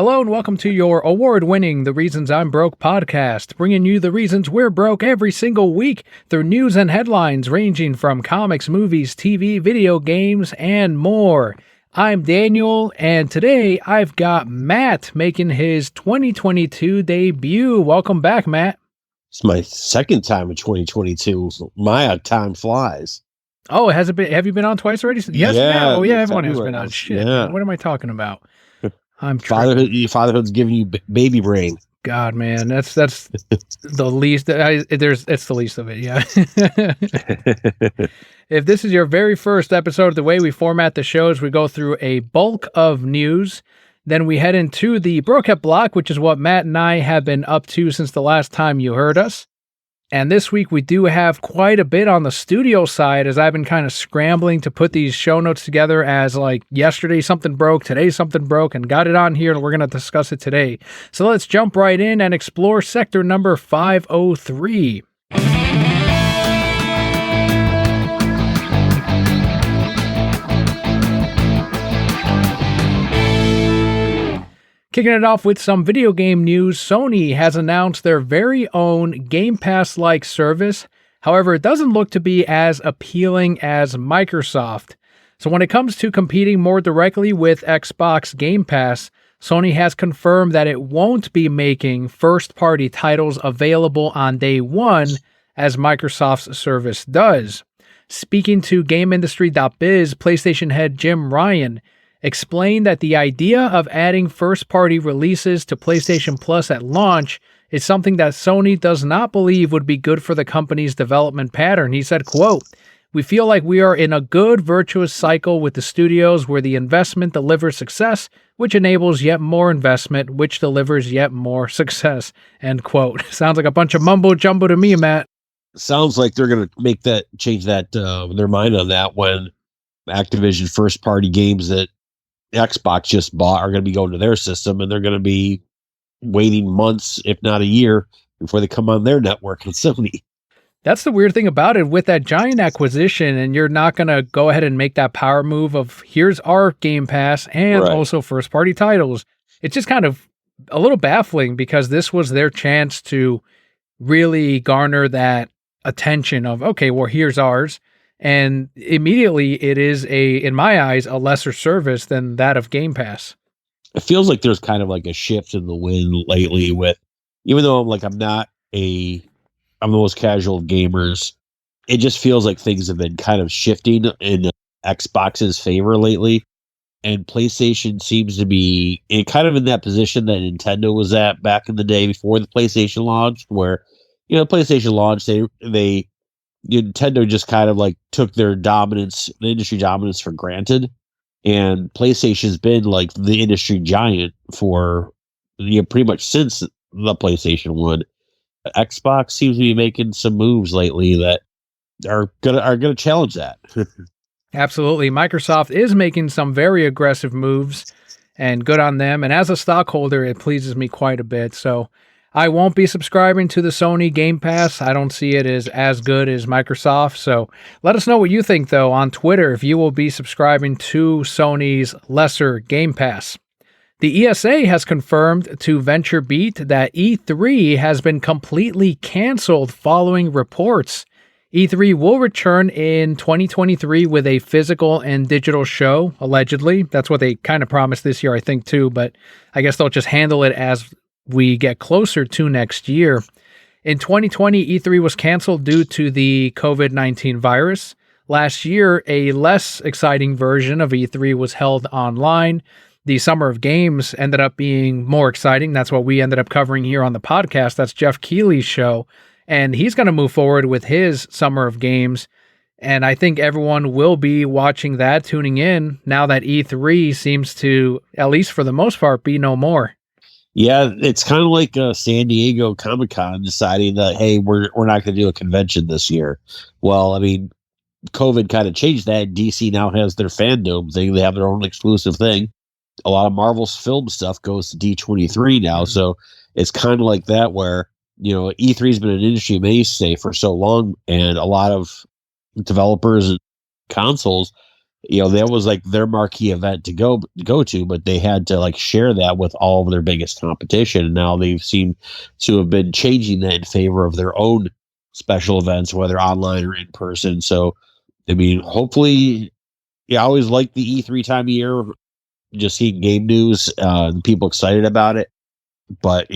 Hello and welcome to your award-winning The Reasons I'm Broke podcast, bringing you the reasons we're broke every single week through news and headlines ranging from comics, movies, TV, video games, and more. I'm Daniel, and today I've got Matt making his 2022 debut. Welcome back, Matt. It's my second time in 2022. My time flies. Oh, has it been? Have you been on twice already? Yes. Yeah. Oh, yeah. Everyone has been on. Shit. Yeah. What am I talking about? I'm Fatherhood's giving you baby brain. God, man, that's the least. It's the least of it. Yeah. If this is your very first episode, the way we format the show is we go through a bulk of news, then we head into the Brokehead block, which is what Matt and I have been up to since the last time you heard us. And this week we do have quite a bit on the studio side, as I've been kind of scrambling to put these show notes together as like yesterday something broke, today something broke, and got it on here, and we're going to discuss it today. So let's jump right in and explore sector number 503. Kicking it off with some video game news, Sony has announced their very own Game Pass-like service. However, it doesn't look to be as appealing as Microsoft. So when it comes to competing more directly with Xbox Game Pass, Sony has confirmed that it won't be making first-party titles available on day one as Microsoft's service does. Speaking to GameIndustry.biz, PlayStation head Jim Ryan explained that the idea of adding first-party releases to PlayStation Plus at launch is something that Sony does not believe would be good for the company's development pattern. He said, quote, "We feel like we are in a good virtuous cycle with the studios where the investment delivers success, which enables yet more investment, which delivers yet more success," end quote. Sounds like a bunch of mumbo-jumbo to me, Matt. Sounds like they're going to change their mind on that when Activision first-party games that Xbox just bought are going to be going to their system, and they're going to be waiting months, if not a year, before they come on their network and Sony. That's the weird thing about it with that giant acquisition, and you're not going to go ahead and make that power move of here's our Game Pass and also first party titles. It's just kind of a little baffling because this was their chance to really garner that attention of, okay, well, here's ours. And immediately it is in my eyes, a lesser service than that of Game Pass. It feels like there's kind of like a shift in the wind lately with, even though I'm the most casual of gamers, it just feels like things have been kind of shifting in Xbox's favor lately. And PlayStation seems to be kind of in that position that Nintendo was at back in the day before the PlayStation launched, where, PlayStation launched, Nintendo just kind of like took their dominance, the industry dominance, for granted. And PlayStation's been like the industry giant for pretty much since the PlayStation 1. Xbox seems to be making some moves lately that are gonna challenge that. Absolutely. Microsoft is making some very aggressive moves, and good on them. And as a stockholder, it pleases me quite a bit. So I won't be subscribing to the Sony Game Pass. I don't see it as good as Microsoft. So let us know what you think, though, on Twitter, if you will be subscribing to Sony's lesser Game Pass. The ESA has confirmed to VentureBeat that E3 has been completely canceled following reports. E3 will return in 2023 with a physical and digital show, allegedly. That's what they kind of promised this year, I think, too. But I guess they'll just handle it as we get closer to next year. In 2020, E3 was canceled due to the COVID-19 virus. Last year, a less exciting version of E3 was held online. The Summer of Games ended up being more exciting. That's what we ended up covering here on the podcast. That's Jeff Keighley's show. And he's going to move forward with his Summer of Games. And I think everyone will be watching that, tuning in, now that E3 seems to, at least for the most part, be no more. Yeah, it's kind of like San Diego Comic-Con deciding that, hey, we're not going to do a convention this year. Well, I mean, COVID kind of changed that. DC now has their fandom thing. They have their own exclusive thing. A lot of Marvel's film stuff goes to D23 now. So it's kind of like that where, E3 has been an industry mainstay for so long, and a lot of developers and consoles That was like their marquee event to go to, but they had to like share that with all of their biggest competition. And now they've seemed to have been changing that in favor of their own special events, whether online or in person. So, I mean, hopefully, I always like the E3 time of year, just seeing game news, people excited about it. But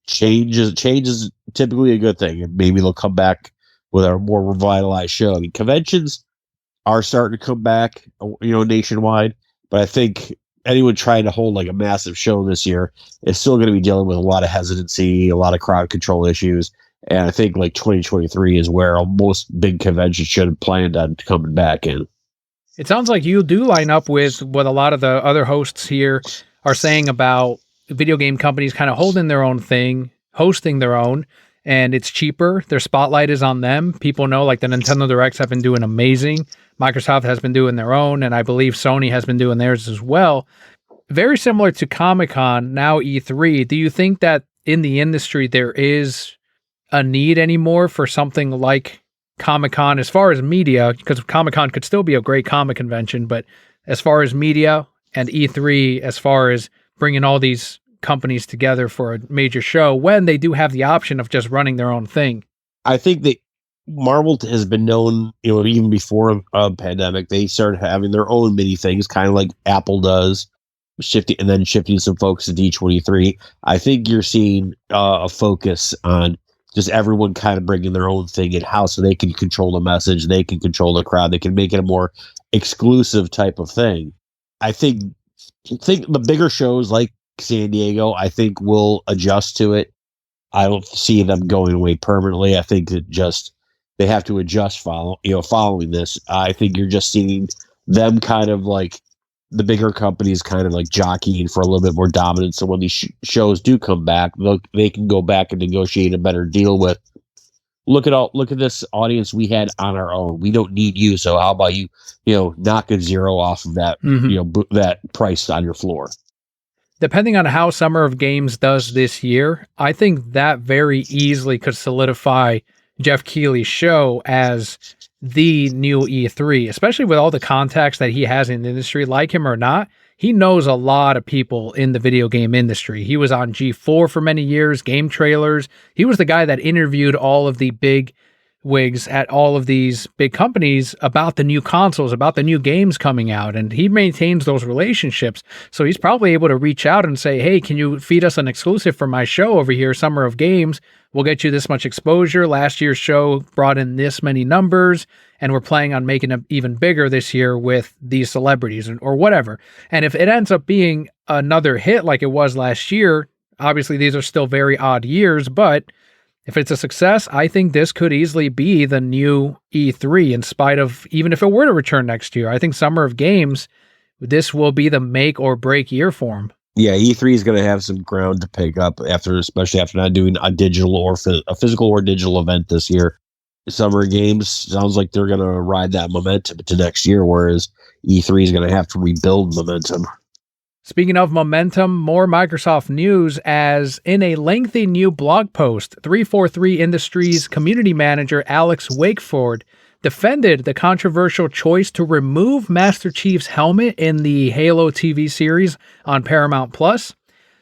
change is typically a good thing, and maybe they'll come back with a more revitalized show. I mean, conventions are starting to come back, nationwide, but I think anyone trying to hold like a massive show this year is still going to be dealing with a lot of hesitancy, a lot of crowd control issues, and I think like 2023 is where most big conventions should have planned on coming back in. It sounds like you do line up with what a lot of the other hosts here are saying about video game companies kind of holding their own thing, hosting their own, and it's cheaper. Their spotlight is on them. People know like the Nintendo Directs have been doing amazing. Microsoft has been doing their own, and I believe Sony has been doing theirs as well. Very similar to Comic-Con, now E3. Do you think that in the industry there is a need anymore for something like Comic-Con as far as media? Because Comic-Con could still be a great comic convention, but as far as media and E3, as far as bringing all these companies together for a major show when they do have the option of just running their own thing. I think that Marvel has been known, even before a pandemic, they started having their own mini things, kind of like Apple does, shifting some focus to D23. I think you're seeing a focus on just everyone kind of bringing their own thing in-house so they can control the message, they can control the crowd, they can make it a more exclusive type of thing. I think the bigger shows like San Diego, I think will adjust to it. I don't see them going away permanently. I think that just they have to adjust following this. I think you're just seeing them kind of like the bigger companies kind of like jockeying for a little bit more dominance. So when these shows do come back, they can go back and negotiate a better deal with. Look at this audience we had on our own. We don't need you. So how about you, knock a zero off of that, that price on your floor. Depending on how Summer of Games does this year, I think that very easily could solidify Jeff Keighley's show as the new E3, especially with all the contacts that he has in the industry, like him or not. He knows a lot of people in the video game industry. He was on G4 for many years, Game Trailers. He was the guy that interviewed all of the big wigs at all of these big companies about the new consoles, about the new games coming out, and he maintains those relationships. So he's probably able to reach out and say, hey, can you feed us an exclusive for my show over here, Summer of Games? We'll get you this much exposure. Last year's show brought in this many numbers, and we're planning on making it even bigger this year with these celebrities or whatever. And if it ends up being another hit like it was last year, obviously these are still very odd years, but if it's a success, I think this could easily be the new E3 in spite of, even if it were to return next year. I think Summer of Games, this will be the make or break year for him. Yeah, E3 is going to have some ground to pick up especially after not doing a digital or a physical or digital event this year. Summer Games sounds like they're going to ride that momentum to next year, whereas E3 is going to have to rebuild momentum. Speaking of momentum, more Microsoft news as in a lengthy new blog post, 343 Industries community manager Alex Wakeford defended the controversial choice to remove Master Chief's helmet in the Halo TV series on Paramount+.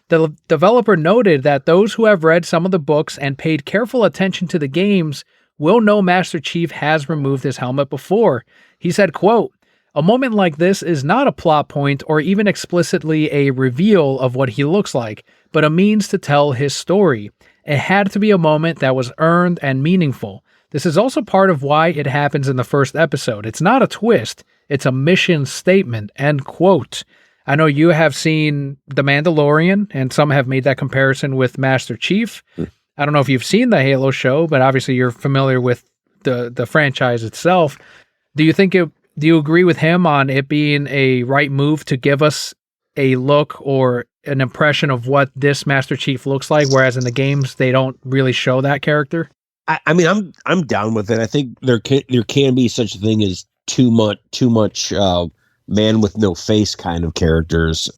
The developer noted that those who have read some of the books and paid careful attention to the games will know Master Chief has removed his helmet before. He said, quote, "A moment like this is not a plot point or even explicitly a reveal of what he looks like, but a means to tell his story. It had to be a moment that was earned and meaningful. This is also part of why it happens in the first episode. It's not a twist, it's a mission statement," end quote. I know you have seen The Mandalorian, and some have made that comparison with Master Chief. I don't know if you've seen the Halo show, but obviously you're familiar with the franchise itself. Do you agree with him on it being a right move to give us a look or an impression of what this Master Chief looks like, whereas in the games they don't really show that character? I mean, I'm down with it. I think there can be such a thing as too much man with no face kind of characters,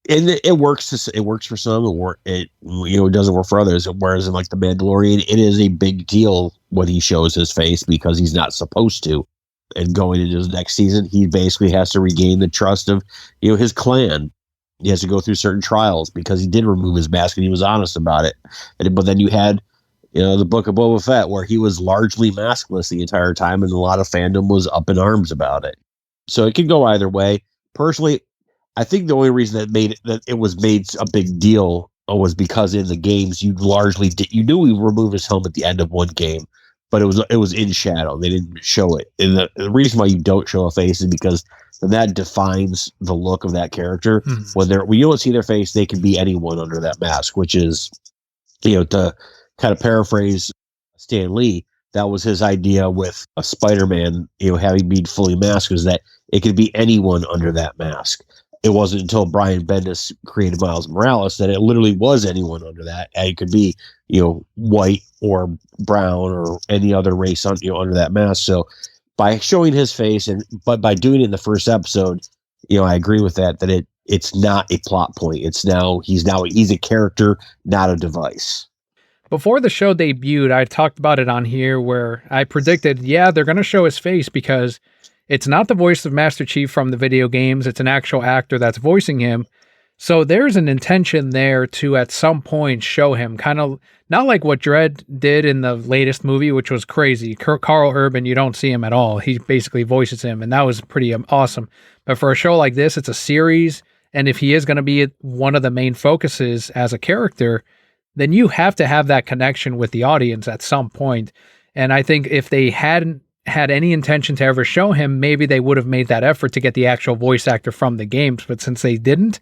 and it works. It works for some. It doesn't work for others. Whereas in like the Mandalorian, it is a big deal when he shows his face because he's not supposed to. And going into his next season, he basically has to regain the trust of, his clan. He has to go through certain trials because he did remove his mask and he was honest about it. But then you had, the Book of Boba Fett, where he was largely maskless the entire time, and a lot of fandom was up in arms about it. So it could go either way. Personally, I think the only reason that it was made a big deal was because in the games you knew he removed his helmet at the end of one game, but it was in shadow. They didn't show it. And the reason why you don't show a face is because that defines the look of that character. When you don't see their face, they can be anyone under that mask, which is, to kind of paraphrase Stan Lee, that was his idea with a Spider-Man, having been fully masked, is that it could be anyone under that mask. It wasn't until Brian Bendis created Miles Morales that it literally was anyone under that. And it could be, white or brown or any other race under that mask. So by showing his face but by doing it in the first episode, I agree with that it's not a plot point. He's a character, not a device. Before the show debuted, I talked about it on here where I predicted, they're going to show his face because it's not the voice of Master Chief from the video games. It's an actual actor that's voicing him. So there's an intention there to at some point show him, kind of not like what Dredd did in the latest movie, which was crazy. Carl Urban, you don't see him at all. He basically voices him, and that was pretty awesome. But for a show like this, it's a series, and if he is going to be one of the main focuses as a character, then you have to have that connection with the audience at some point. And I think if they hadn't had any intention to ever show him, maybe they would have made that effort to get the actual voice actor from the games. But since they didn't,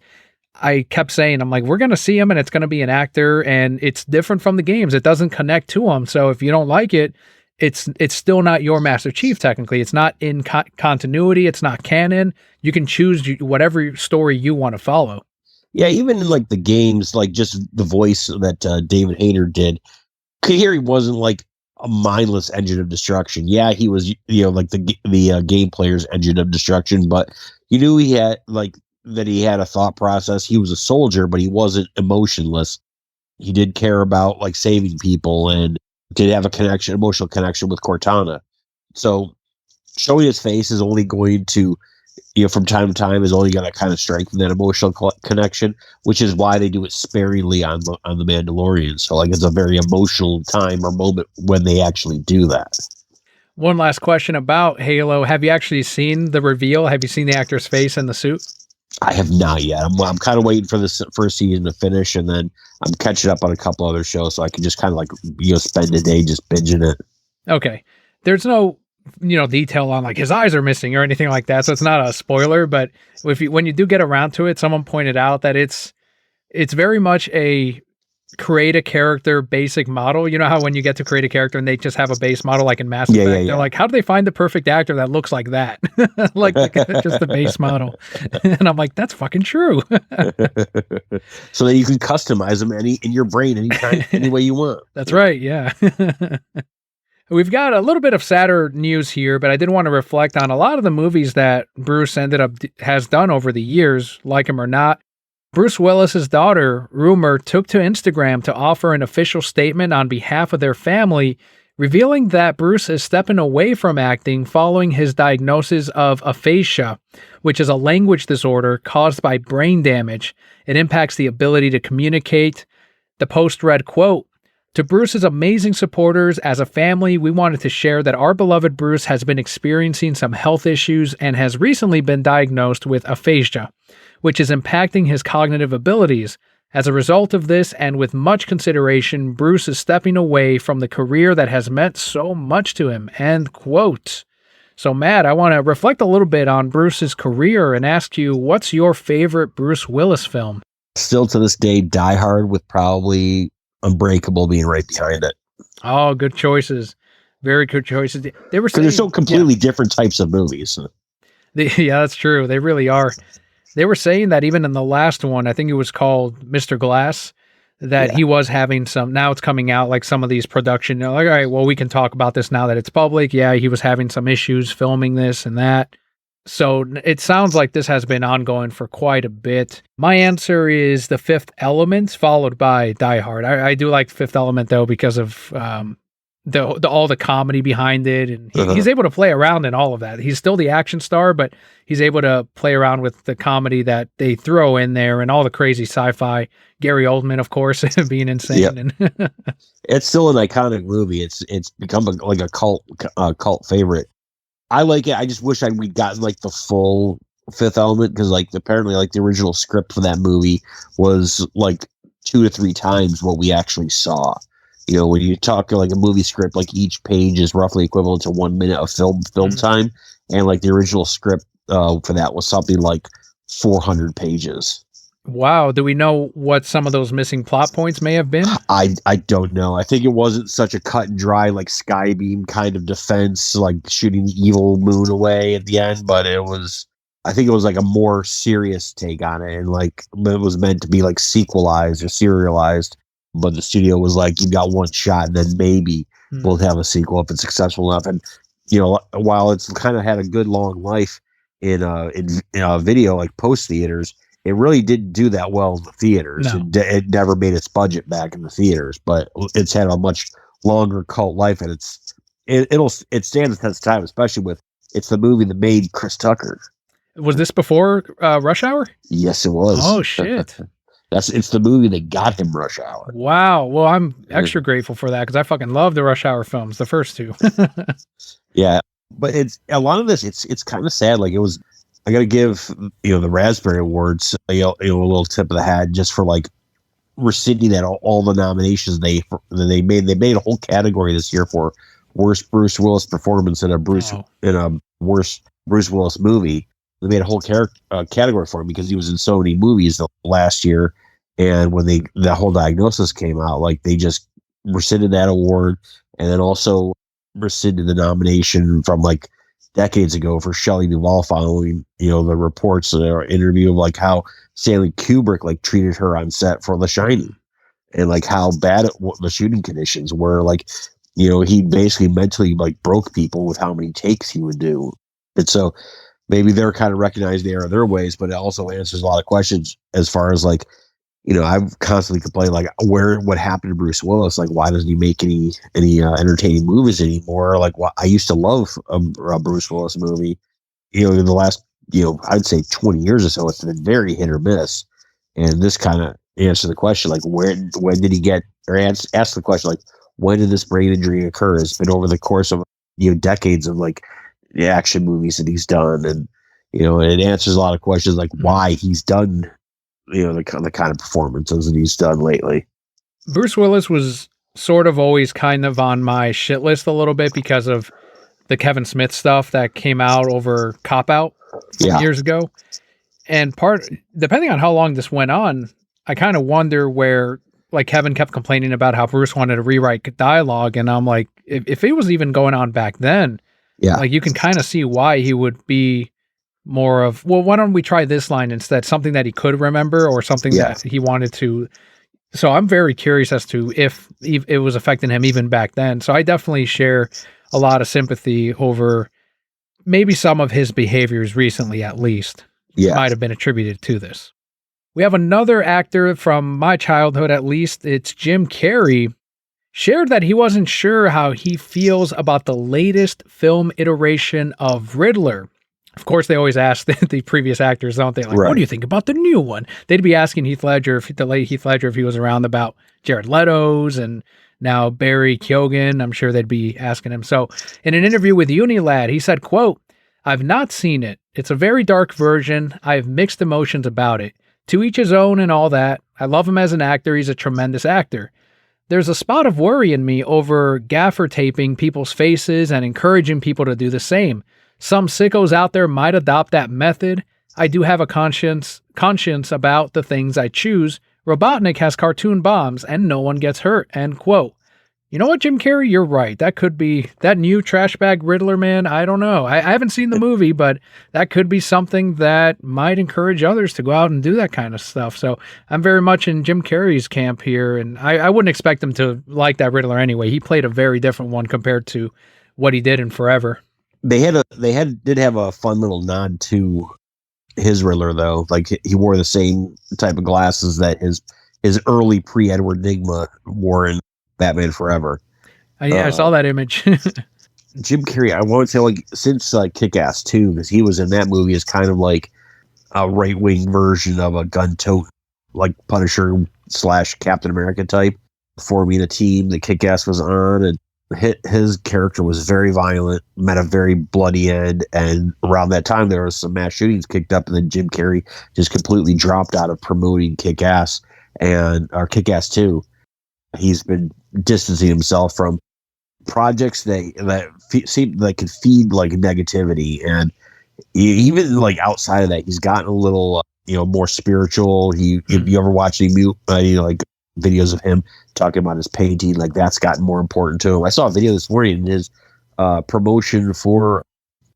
I kept saying, I'm like, we're going to see him and it's going to be an actor and it's different from the games. It doesn't connect to him. So if you don't like it, it's still not your Master Chief technically. It's not in continuity. It's not canon. You can choose whatever story you want to follow. Yeah, even in like the games, like just the voice that David Hayter did, could hear he wasn't like a mindless engine of destruction. Yeah, he was, like the game player's engine of destruction, but you knew he had he had a thought process. He was a soldier, but he wasn't emotionless. He did care about like saving people and did have emotional connection with Cortana. So showing his face is only going to, from time to time, is only going to kind of strengthen that emotional connection, which is why they do it sparingly on the Mandalorian. So like it's a very emotional time or moment when they actually do that. One last question about Halo. Have you actually seen the reveal? Have you seen the actor's face in the suit? I have not yet. I'm kind of waiting for this first season to finish, and then I'm catching up on a couple other shows so I can just kind of like, spend a day just binging it. Okay. There's no detail on like his eyes are missing or anything like that. So it's not a spoiler, but when you do get around to it, someone pointed out that it's very much a create a character basic model. You know how when you get to create a character and they just have a base model like in Mass Effect, they're like, how do they find the perfect actor that looks like that? like just the base model. And I'm like, that's fucking true. So that you can customize them in your brain anytime, any way you want. That's right. Yeah. We've got a little bit of sadder news here, but I did want to reflect on a lot of the movies that Bruce has done over the years, like him or not. Bruce Willis's daughter, Rumor, took to Instagram to offer an official statement on behalf of their family, revealing that Bruce is stepping away from acting following his diagnosis of aphasia, which is a language disorder caused by brain damage. It impacts the ability to communicate. The post read, quote, "To Bruce's amazing supporters, as a family, we wanted to share that our beloved Bruce has been experiencing some health issues and has recently been diagnosed with aphasia, which is impacting his cognitive abilities. As a result of this, and with much consideration, Bruce is stepping away from the career that has meant so much to him." End quote. So, Matt, I want to reflect a little bit on Bruce's career and ask you, what's your favorite Bruce Willis film? Still to this day, Die Hard, with probably Unbreakable being right behind it. Oh, good choices. Very good choices. They were saying, they're so completely different types of movies. Yeah, that's true. They really are. They were saying that even in the last one, I think it was called Mr. Glass, that he was having now it's coming out, like some of these production, like, all right, well, we can talk about this now that it's public. Yeah, he was having some issues filming this and that. So it sounds like this has been ongoing for quite a bit. My answer is The Fifth Element, followed by Die Hard. I do like Fifth Element, though, because of the all the comedy behind it, and Uh-huh. he's able to play around in all of that. He's still the action star, but he's able to play around with the comedy that they throw in there and all the crazy sci-fi. Gary Oldman, of course, being insane. Yep. And It's still an iconic movie. It's become like a cult favorite. I like it. I just wish we'd gotten like the full Fifth Element, because like apparently like the original script for that movie was like 2 to 3 times what we actually saw. You know, when you talk like a movie script, like each page is roughly equivalent to 1 minute of film time, and like the original script for that was something like 400 pages. wow, do we know what some of those missing plot points may have been? I don't know. I think it wasn't such a cut and dry like Skybeam kind of defense, like shooting the evil moon away at the end, but I think it was like a more serious take on it, and like it was meant to be like sequelized or serialized. But the studio was like, "You've got one shot, and then maybe we'll have a sequel if it's successful enough." And you know, while it's kind of had a good long life in video, like post theaters, it really didn't do that well in the theaters. No. It never made its budget back in the theaters, but it's had a much longer cult life, and it stands the test of time, especially with it's the movie that made Chris Tucker. Was this before Rush Hour? Yes, it was. Oh shit! It's the movie that got him Rush Hour. Wow. Well, I'm extra grateful for that, because I fucking love the Rush Hour films, the first 2. Yeah, but it's a lot of this. It's kind of sad. Like it was. I got to give the Raspberry Awards a little tip of the hat just for like rescinding that all the nominations they made. They made a whole category this year for worst Bruce Willis performance in a worst Bruce Willis movie. They made a whole category for him because he was in so many movies last year, and when the whole diagnosis came out, like they just rescinded that award, and then also rescinded the nomination from like decades ago for Shelley Duvall following the reports of their interview of like how Stanley Kubrick like treated her on set for The Shining, and like how bad the shooting conditions were. Like he basically mentally like broke people with how many takes he would do, and so. Maybe they're kind of recognizing the error of their ways, but it also answers a lot of questions as far as like, I've constantly complained like what happened to Bruce Willis? Like, why doesn't he make any entertaining movies anymore? Like, I used to love a Bruce Willis movie. In the last, I'd say 20 years or so, it's been very hit or miss. And this kind of answers the question, like, when did he get, or ask the question, like, when did this brain injury occur? It's been over the course of, decades of like, the action movies that he's done, and it answers a lot of questions like why he's done the kind of performances that he's done lately. Bruce Willis was sort of always kind of on my shit list a little bit because of the Kevin Smith stuff that came out over Cop Out years ago, and depending on how long this went on, I kind of wonder where like Kevin kept complaining about how Bruce wanted to rewrite dialogue, and I'm like, if it was even going on back then. Yeah. Like you can kind of see why he would be more of, well, why don't we try this line instead? Something that he could remember or something that he wanted to. So I'm very curious as to if it was affecting him even back then. So I definitely share a lot of sympathy over maybe some of his behaviors recently, at least. Might have been attributed to this. We have another actor from my childhood, at least. It's Jim Carrey. Shared that he wasn't sure how he feels about the latest film iteration of Riddler. Of course, they always ask the previous actors, don't they? Like, What do you think about the new one? They'd be asking the late Heath Ledger, if he was around, about Jared Leto's, and now Barry Keoghan. I'm sure they'd be asking him. So in an interview with Unilad, he said, quote, "I've not seen it. It's a very dark version. I have mixed emotions about it. To each his own and all that. I love him as an actor. He's a tremendous actor. There's a spot of worry in me over gaffer taping people's faces and encouraging people to do the same. Some sickos out there might adopt that method. I do have a conscience about the things I choose. Robotnik has cartoon bombs and no one gets hurt." End quote. You know what, Jim Carrey? You're right. That could be that new trash bag Riddler, man. I don't know. I haven't seen the movie, but that could be something that might encourage others to go out and do that kind of stuff. So I'm very much in Jim Carrey's camp here, and I wouldn't expect him to like that Riddler anyway. He played a very different one compared to what he did in Forever. They did have a fun little nod to his Riddler though. Like he wore the same type of glasses that his early pre-Edward Nygma wore in Batman Forever. I saw that image. Jim Carrey, I won't say like since Kick-Ass 2, because he was in that movie as kind of like a right wing version of a gun tote, like Punisher / Captain America type, forming a team that Kick-Ass was on, and his character was very violent, met a very bloody end, and around that time there was some mass shootings kicked up, and then Jim Carrey just completely dropped out of promoting Kick-Ass or Kick-Ass 2. He's been distancing himself from projects that seem like could feed like negativity, and even like outside of that, he's gotten a little more spiritual. If you ever watch any like videos of him talking about his painting, like that's gotten more important to him. I saw a video this morning in his promotion for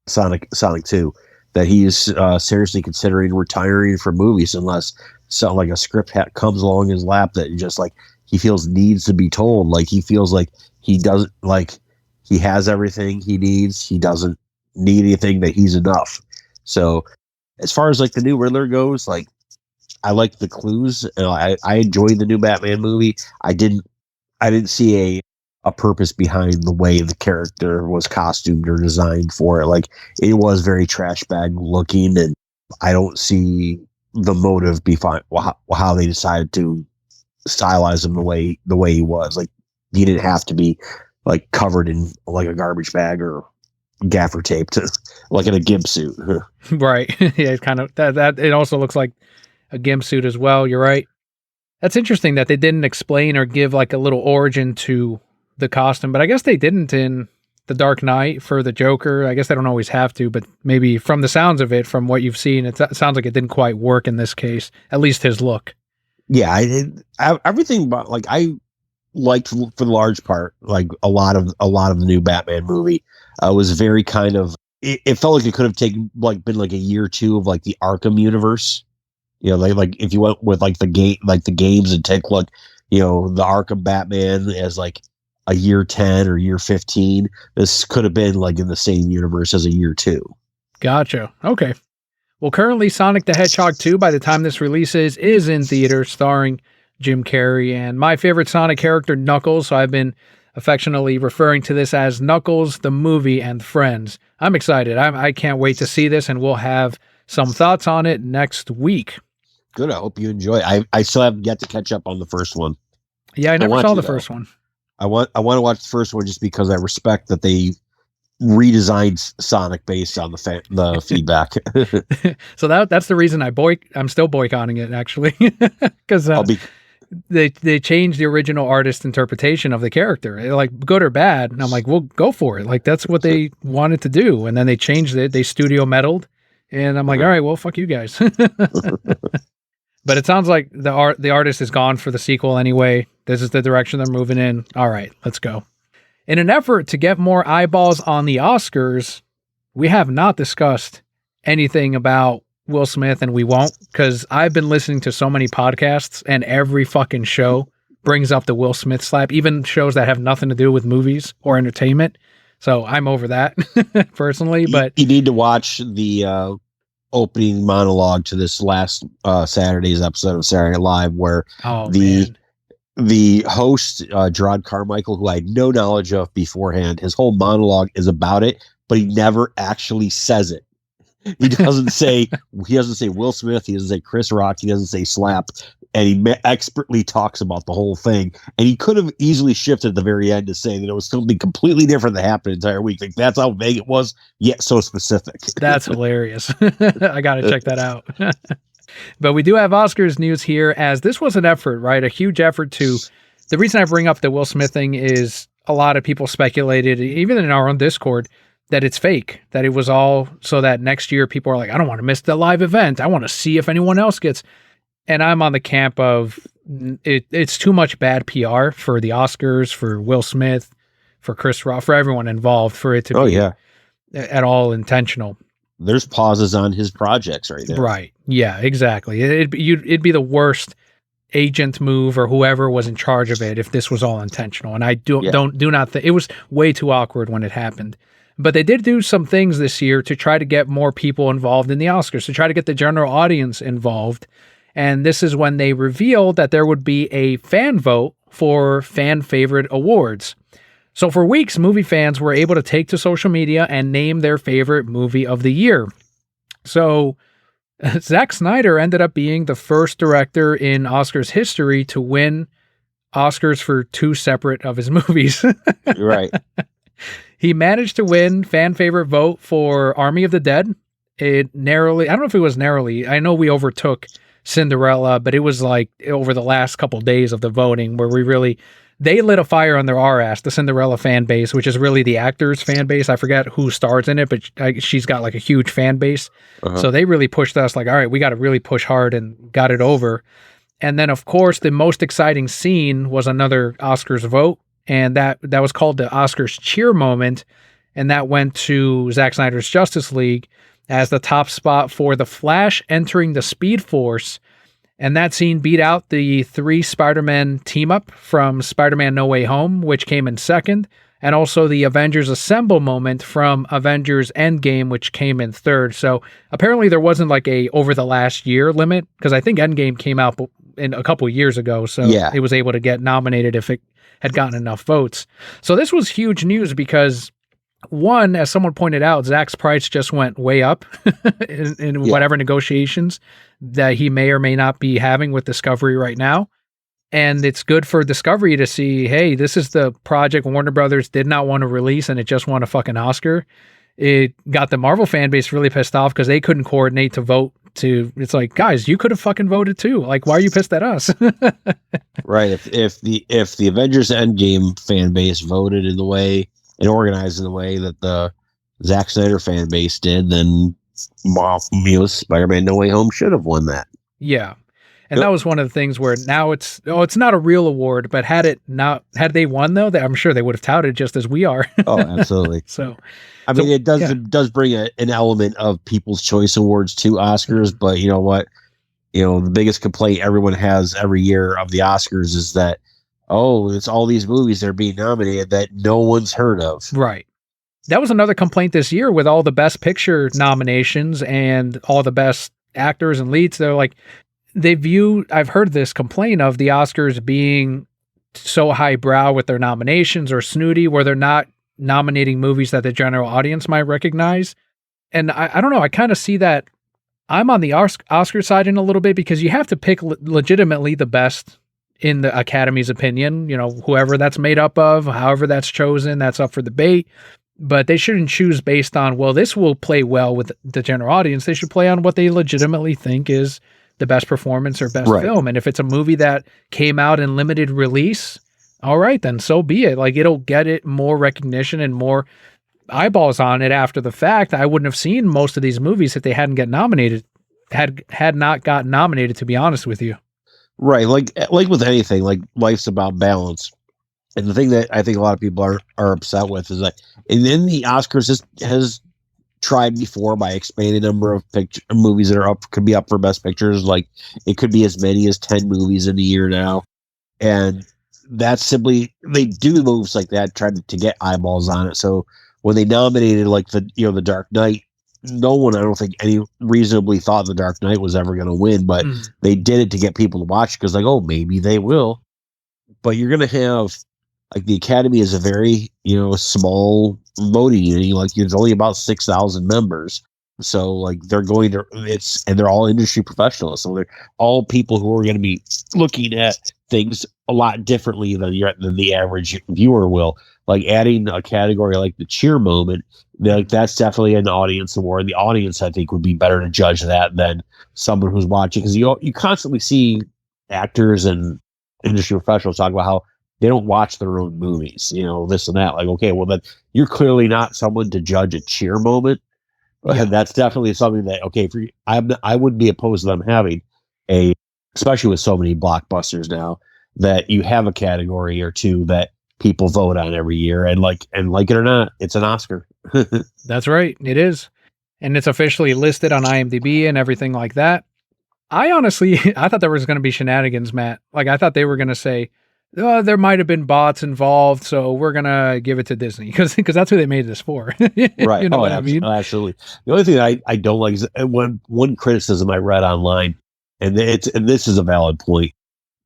Sonic 2 that he's seriously considering retiring from movies unless like a script comes along his lap that just like he feels needs to be told. Like he feels like he doesn't, like he has everything he needs. He doesn't need anything, that he's enough. So as far as like the new Riddler goes, like I like the clues. I enjoyed the new Batman movie. I didn't see a purpose behind the way the character was costumed or designed for it. Like it was very trash bag looking, and I don't see the motive behind how they decided to stylize him the way he was. Like he didn't have to be like covered in like a garbage bag or gaffer taped like in a gimp suit. Right. Yeah, it's kind of that it also looks like a gimp suit as well. You're right. That's interesting that they didn't explain or give like a little origin to the costume, but I guess they didn't in The Dark Knight for the Joker. I guess they don't always have to, but maybe from the sounds of it, from what you've seen, it sounds like it didn't quite work in this case, at least his look. Yeah, everything about like I liked for the large part, like a lot of the new Batman movie was very kind of it felt like it could have been like a year or two of like the Arkham universe. Like if you went with like the games and take the Arkham Batman as like a year 10 or year 15, this could have been like in the same universe as a year 2. Gotcha. Okay. Well, currently Sonic the Hedgehog 2, by the time this releases, is in theaters, starring Jim Carrey and my favorite Sonic character, Knuckles. So I've been affectionately referring to this as Knuckles, the movie, and Friends. I'm excited. I can't wait to see this, and we'll have some thoughts on it next week. Good. I hope you enjoy. I still haven't yet to catch up on the first one. Yeah, I never saw the first one. I want to watch the first one just because I respect that they redesigned Sonic based on the feedback. So that's the reason I'm still boycotting it, actually, because they changed the original artist interpretation of the character, like good or bad. And I'm like, well, go for it. Like that's what they wanted to do, and then they changed it. They studio meddled, and I'm like, all right, well, fuck you guys. But it sounds like the artist is gone for the sequel anyway. This is the direction they're moving in. All right, let's go. In an effort to get more eyeballs on the Oscars, we have not discussed anything about Will Smith, and we won't, because I've been listening to so many podcasts, and every fucking show brings up the Will Smith slap, even shows that have nothing to do with movies or entertainment. So I'm over that personally. But you need to watch the opening monologue to this last Saturday's episode of Saturday Night Live, where the host, Gerard Carmichael, who I had no knowledge of beforehand, his whole monologue is about it, but he never actually says it. He doesn't say Will Smith, he doesn't say Chris Rock, he doesn't say slap, and he expertly talks about the whole thing. And he could have easily shifted at the very end to say that it was something completely different that happened the entire week. Like that's how vague it was, yet so specific. That's hilarious. I got to check that out. But we do have Oscars news here, as this was an effort, right? A huge effort to. The reason I bring up the Will Smith thing is a lot of people speculated, even in our own Discord, that it's fake, that it was all so that next year people are like, I don't want to miss the live event. I want to see if anyone else gets. And I'm on the camp of it's too much bad PR for the Oscars, for Will Smith, for Chris Rock, for everyone involved, for it to be at all intentional. There's pauses on his projects right there. Right. Yeah, exactly. It'd be the worst agent move or whoever was in charge of it if this was all intentional. And I do not think it was way too awkward when it happened. But they did do some things this year to try to get more people involved in the Oscars, to try to get the general audience involved. And this is when they revealed that there would be a fan vote for fan favorite awards. So for weeks, movie fans were able to take to social media and name their favorite movie of the year. So Zack Snyder ended up being the first director in Oscars history to win Oscars for two separate of his movies. Right. He managed to win fan favorite vote for Army of the Dead. It narrowly, I don't know if it was narrowly, I know we overtook Cinderella, but it was like over the last couple days of the voting where they lit a fire under our ass, the Cinderella fan base, which is really the actor's fan base. I forget who stars in it, but she's got like a huge fan base. So they really pushed us like, all right, we got to really push hard and got it over. And then, of course, the most exciting scene was another Oscars vote. And that was called the Oscars cheer moment. And that went to Zack Snyder's Justice League as the top spot for The Flash entering the Speed Force. And that scene beat out the 3 Spider-Man team up from Spider-Man No Way Home, which came in second. And also the Avengers Assemble moment from Avengers Endgame, which came in third. So apparently there wasn't like a over the last year limit, because I think Endgame came out in a couple years ago. So it was able to get nominated if it had gotten enough votes. So this was huge news because, one, as someone pointed out, Zach's price just went way up in whatever negotiations that he may or may not be having with Discovery right now. And it's good for Discovery to see, hey, this is the project Warner Brothers did not want to release and it just won a fucking Oscar. It got the Marvel fan base really pissed off because they couldn't coordinate to vote to, it's like, guys, you could have fucking voted too. Like, why are you pissed at us? Right. If the Avengers Endgame fan base voted in the way and organized in the way that the Zack Snyder fan base did, then Spider-Man No Way Home should have won that. Yeah. And that was one of the things where now it's not a real award, but had they won though, I'm sure they would have touted just as we are. Oh, absolutely. So, I mean, it does bring an element of People's Choice Awards to Oscars, but you know what? You know, the biggest complaint everyone has every year of the Oscars is that, it's all these movies that are being nominated that no one's heard of. Right. That was another complaint this year with all the Best Picture nominations and all the best actors and leads. They're like, I've heard this complaint of the Oscars being so highbrow with their nominations or snooty where they're not nominating movies that the general audience might recognize. And I don't know, I kind of see that I'm on the Oscar side in a little bit because you have to pick legitimately the best in the Academy's opinion, you know, whoever that's made up of, however that's chosen, that's up for debate. But they shouldn't choose based on, well, this will play well with the general audience. They should play on what they legitimately think is the best performance or best film. And if it's a movie that came out in limited release, all right, then so be it. Like, it'll get it more recognition and more eyeballs on it after the fact. I wouldn't have seen most of these movies if they hadn't get nominated, had not gotten nominated, to be honest with you. Right. Like with anything, like life's about balance. And the thing that I think a lot of people are upset with is that, and then the Oscars has tried before by expanding the number of movies that are could be up for Best Pictures. Like, it could be as many as 10 movies in a year now. And that's simply, they do moves like that, trying to get eyeballs on it. So when they nominated like the Dark Knight, no one, I don't think any reasonably thought the Dark Knight was ever going to win, but they did it to get people to watch because like, oh, maybe they will. But you're going to have, like, the Academy is a very, small voting unit. Like, there's only about 6,000 members. So like, they're going to, and they're all industry professionals. So they're all people who are going to be looking at things a lot differently than the average viewer will. Like, adding a category like the cheer moment, like, that's definitely an audience award. The audience, I think, would be better to judge that than someone who's watching, because you constantly see actors and industry professionals talk about how they don't watch their own movies, this and that. Like, okay, well, then you're clearly not someone to judge a cheer moment. Yeah. And that's definitely something that, okay, I wouldn't be opposed to them having especially with so many blockbusters now, that you have a category or two that people vote on every year, and like it or not, it's an Oscar. That's right. It is. And it's officially listed on IMDb and everything like that. I thought there was going to be shenanigans, Matt. Like, I thought they were going to say, there might have been bots involved, so we're going to give it to Disney because that's who they made this for. Right. You know what I mean? Absolutely. The only thing I don't like is one criticism I read online, and this is a valid point.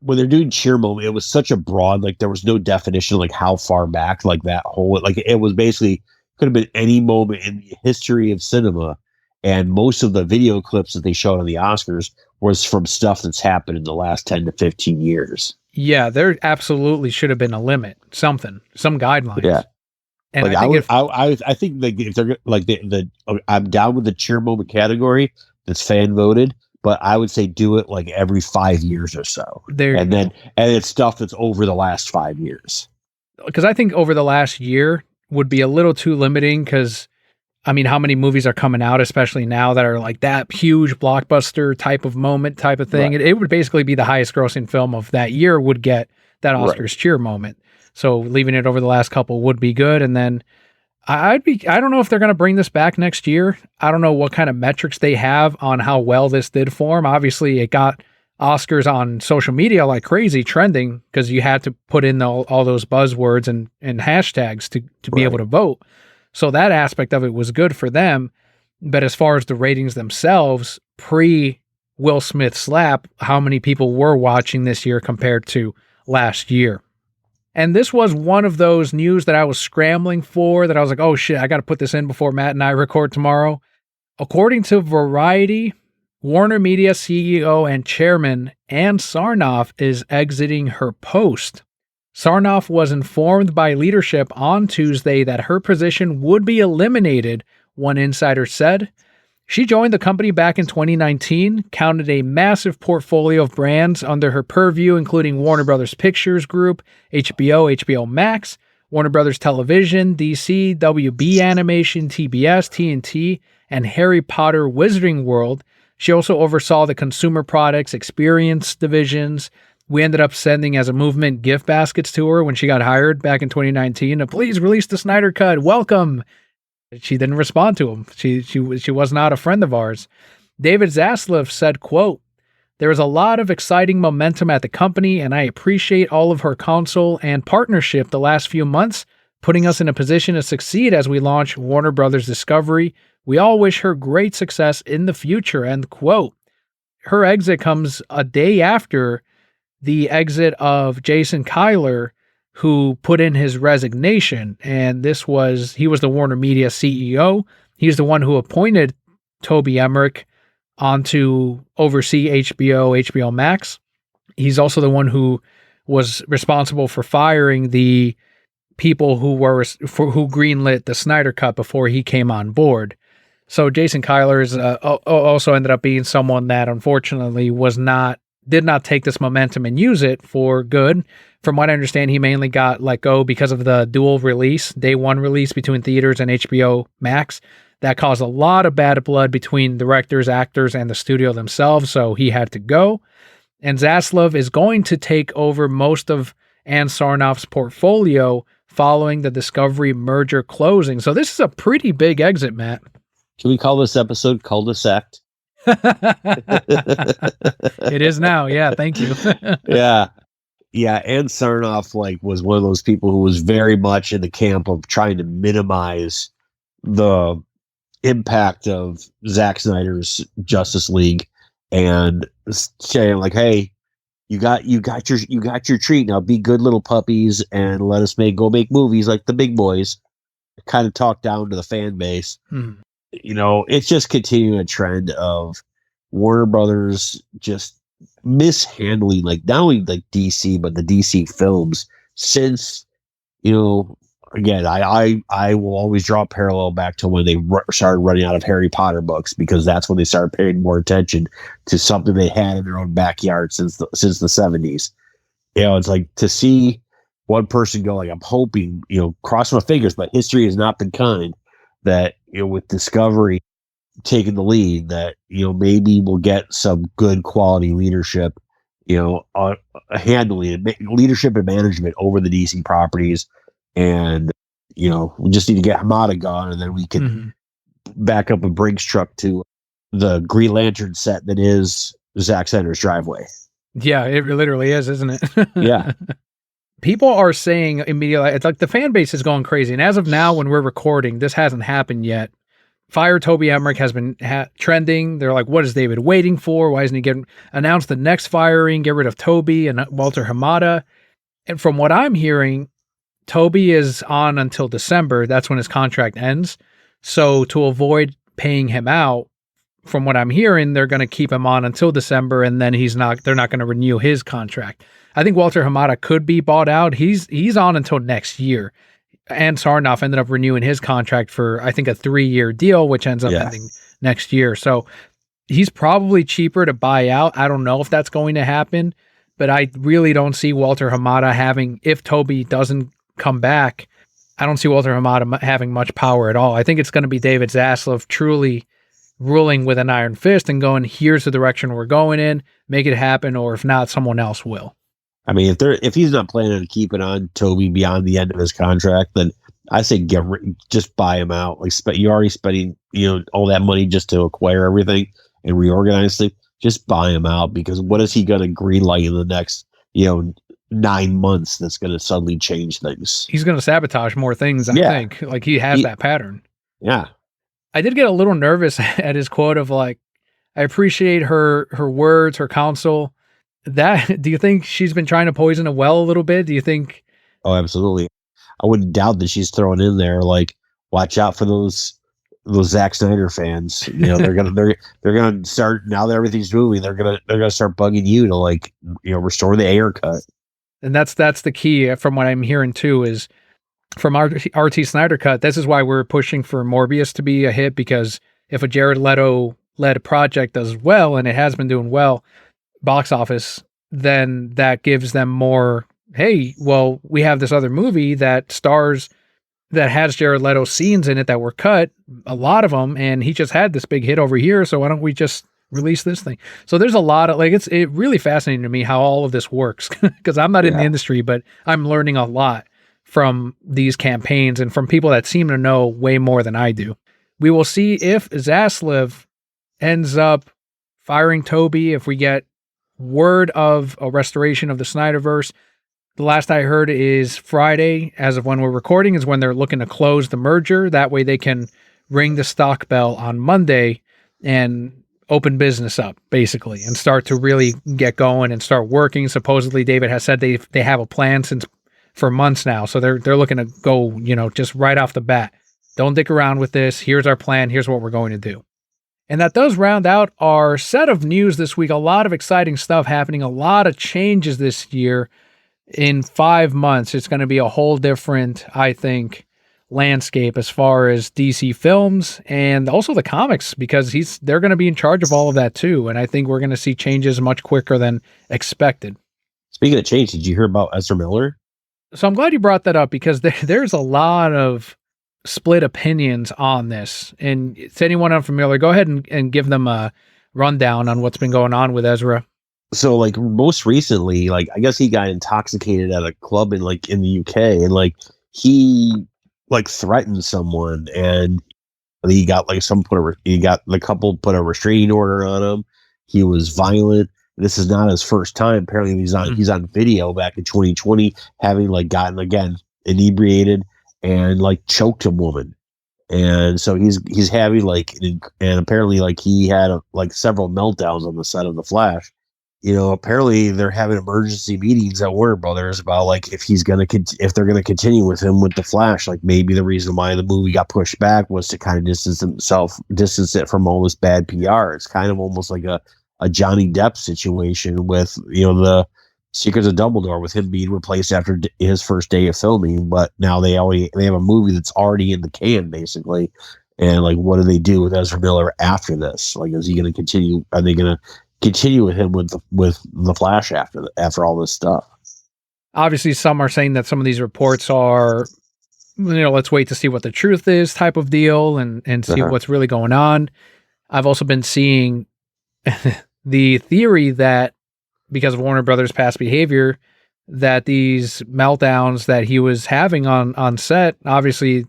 when they're doing cheer moment, it was such a broad, like there was no definition, like how far back, like that whole, like it was basically could have been any moment in the history of cinema. And most of the video clips that they showed on the Oscars was from stuff that's happened in the last 10 to 15 years. Yeah, there absolutely should have been a limit, some guidelines. Yeah. And like I think like if they're like I'm down with the cheer moment category that's fan voted, but I would say do it like every 5 years or so. And it's stuff that's over the last 5 years. Because I think over the last year would be a little too limiting because, I mean, how many movies are coming out, especially now, that are like that huge blockbuster type of moment type of thing? Right. It would basically be the highest grossing film of that year would get that Oscars cheer moment. So leaving it over the last couple would be good. And then I don't know if they're going to bring this back next year. I don't know what kind of metrics they have on how well this did for them. Obviously, it got Oscars on social media like crazy, trending, because you had to put in all those buzzwords and hashtags to be able to vote. So that aspect of it was good for them. But as far as the ratings themselves, pre-Will Smith slap, how many people were watching this year compared to last year? And this was one of those news that I was scrambling for, that I was like, oh shit, I got to put this in before Matt and I record tomorrow. According to Variety, Warner Media CEO and chairman Ann Sarnoff is exiting her post. Sarnoff was informed by leadership on Tuesday that her position would be eliminated, one insider said. She joined the company back in 2019, counted a massive portfolio of brands under her purview, including Warner Brothers Pictures Group, HBO, HBO Max, Warner Brothers Television, DC, WB Animation, TBS, TNT, and Harry Potter Wizarding World. She also oversaw the consumer products experience divisions. We ended up sending as a movement gift baskets to her when she got hired back in 2019. Please release the Snyder Cut. Welcome. She didn't respond to him. She was not a friend of ours. David Zaslav said, quote, "There is a lot of exciting momentum at the company, and I appreciate all of her counsel and partnership the last few months, putting us in a position to succeed as we launch Warner Brothers Discovery. We all wish her great success in the future," end quote. Her exit comes a day after the exit of Jason Kilar, who put in his resignation. And he was the Warner Media CEO. He's the one who appointed Toby Emmerich on to oversee HBO Max. He's also the one who was responsible for firing the people who greenlit the Snyder Cut before he came on board. So Jason Kilar also ended up being someone that unfortunately did not take this momentum and use it for good. From what I understand, he mainly got let go because of the dual release, day one release between theaters and HBO Max. That caused a lot of bad blood between directors, actors, and the studio themselves, so he had to go. And Zaslav is going to take over most of Ann Sarnoff's portfolio following the Discovery merger closing. So this is a pretty big exit, Matt. Can we call this episode Cul-De-Sacked? It is now. Yeah. Thank you. Yeah. Ann Sarnoff was one of those people who was very much in the camp of trying to minimize the impact of Zack Snyder's Justice League and saying hey, you got your treat now. Be good little puppies and let us go make movies like the big boys. Kind of talk down to the fan base. It's just continuing a trend of Warner Brothers just mishandling not only DC but the DC films since again I will always draw a parallel back to when they started running out of Harry Potter books, because that's when they started paying more attention to something they had in their own backyard since the 70s. It's to see one person go I'm hoping, cross my fingers, but history has not been kind, that with Discovery taking the lead, that maybe we'll get some good quality leadership, handling leadership and management over the DC properties, and we just need to get Hamada gone, and then we can back up a Brinks truck to the Green Lantern set that is Zack Snyder's driveway. Yeah, it literally is, isn't it? Yeah. People are saying immediately, it's the fan base is going crazy. And as of now, when we're recording, this hasn't happened yet. fire Toby Emmerich has been trending. They're like, what is David waiting for? Why isn't he getting announced the next firing? Get rid of Toby and Walter Hamada. And from what I'm hearing, Toby is on until December. That's when his contract ends. So to avoid paying him out, from what I'm hearing, they're going to keep him on until December, and then they're not going to renew his contract. I think Walter Hamada could be bought out. He's on until next year. And Sarnoff ended up renewing his contract for, I think, a 3-year deal, which ends up ending next year. So he's probably cheaper to buy out. I don't know if that's going to happen, but I really don't see Walter Hamada if Toby doesn't come back, I don't see Walter Hamada having much power at all. I think it's going to be David Zaslav truly ruling with an iron fist and going, here's the direction we're going in, make it happen, or if not, someone else will. I mean, if he's not planning on keeping on Toby beyond the end of his contract, then I say just buy him out. Like you're already spending, all that money just to acquire everything and reorganize things. Just buy him out, because what is he going to greenlight in the next, 9 months that's going to suddenly change things? He's going to sabotage more things, I think. Like he has that pattern. Yeah. I did get a little nervous at his quote of like, I appreciate her words, her counsel. Do you think she's been trying to poison a well a little bit? Do you think? Oh, absolutely. I wouldn't doubt that she's throwing in there, like, watch out for those Zack Snyder fans. They're gonna start, now that everything's moving, they're gonna start bugging you to restore the air cut. And that's the key from what I'm hearing too, is from RT Snyder Cut. This is why we're pushing for Morbius to be a hit, because if a Jared Leto led project does well, and it has been doing well box office, then that gives them more, hey, well, we have this other movie that has Jared Leto scenes in it that were cut, a lot of them, and he just had this big hit over here, so why don't we just release this thing? So there's a lot of, it's really fascinating to me how all of this works, because I'm not in the industry, but I'm learning a lot from these campaigns and from people that seem to know way more than I do. We will see if Zaslav ends up firing Toby, if we get word of a restoration of the Snyderverse. The last I heard is Friday, as of when we're recording, is when they're looking to close the merger. That way they can ring the stock bell on Monday and open business up, basically, and start to really get going and start working. Supposedly, David has said they have a plan for months now. So they're looking to go, just right off the bat. Don't dick around with this. Here's our plan. Here's what we're going to do. And that does round out our set of news this week. A lot of exciting stuff happening. A lot of changes this year. In 5 months, it's going to be a whole different, I think, landscape as far as DC films and also the comics, because they're going to be in charge of all of that too. And I think we're going to see changes much quicker than expected. Speaking of change, did you hear about Ezra Miller? So I'm glad you brought that up, because there's a lot of split opinions on this. And to anyone unfamiliar, go ahead and give them a rundown on what's been going on with Ezra. So most recently, I guess he got intoxicated at a club in the UK, and he threatened someone, and he got the couple put a restraining order on him. He was violent. This is not his first time. Apparently he's on video back in 2020 having gotten again inebriated and choked a woman. And so he's having and apparently he had several meltdowns on the set of The Flash. Apparently they're having emergency meetings at Warner Brothers about if they're gonna continue with him with The Flash. Maybe the reason why the movie got pushed back was to kind of distance it from all this bad PR. It's kind of almost like a Johnny Depp situation with the Secrets of Dumbledore, with him being replaced after his first day of filming. But now they have a movie that's already in the can, basically. And what do they do with Ezra Miller after this? Is he going to continue? Are they going to continue with him with the Flash after all this stuff? Obviously, some are saying that some of these reports are, let's wait to see what the truth is type of deal, and see what's really going on. I've also been seeing the theory that because of Warner Brothers' past behavior, that these meltdowns that he was having on set, obviously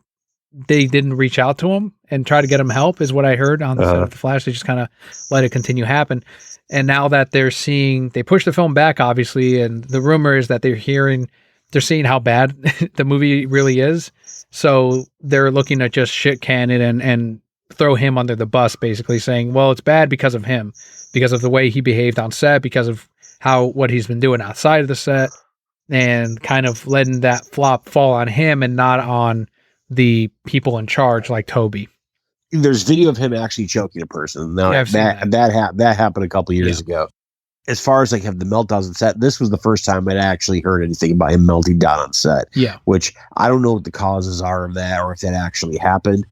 they didn't reach out to him and try to get him help, is what I heard on the set of The Flash. They just kind of let it continue happen. And now that they pushed the film back, obviously, and the rumor is that they're seeing how bad the movie really is. So they're looking to just shit can it and throw him under the bus, basically saying, well, it's bad because of him, because of the way he behaved on set, because of what he's been doing outside of the set, and kind of letting that flop fall on him and not on the people in charge like Toby. There's video of him actually choking a person. Now, Yeah, I've seen that happened a couple years ago. As far as like have the meltdowns on set, this was the first time I'd actually heard anything about him melting down on set. Yeah. Which I don't know what the causes are of that or if that actually happened.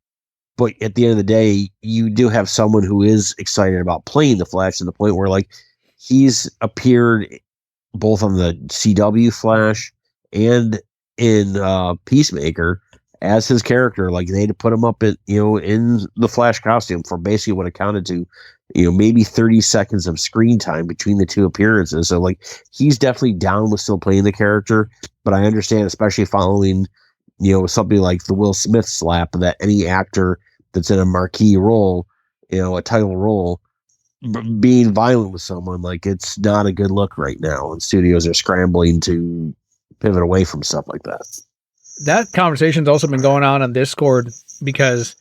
But at the end of the day, you do have someone who is excited about playing the Flash to the point where like he's appeared both on the CW Flash and in Peacemaker as his character. Like they had to put him up in the Flash costume for basically what accounted to maybe 30 seconds of screen time between the two appearances. So like he's definitely down with still playing the character, but I understand, especially following something like the Will Smith slap, that any actor that's in a marquee role, a title role, being violent with someone, like it's not a good look right now, and studios are scrambling to pivot away from stuff like that. That conversation's also been going on Discord, because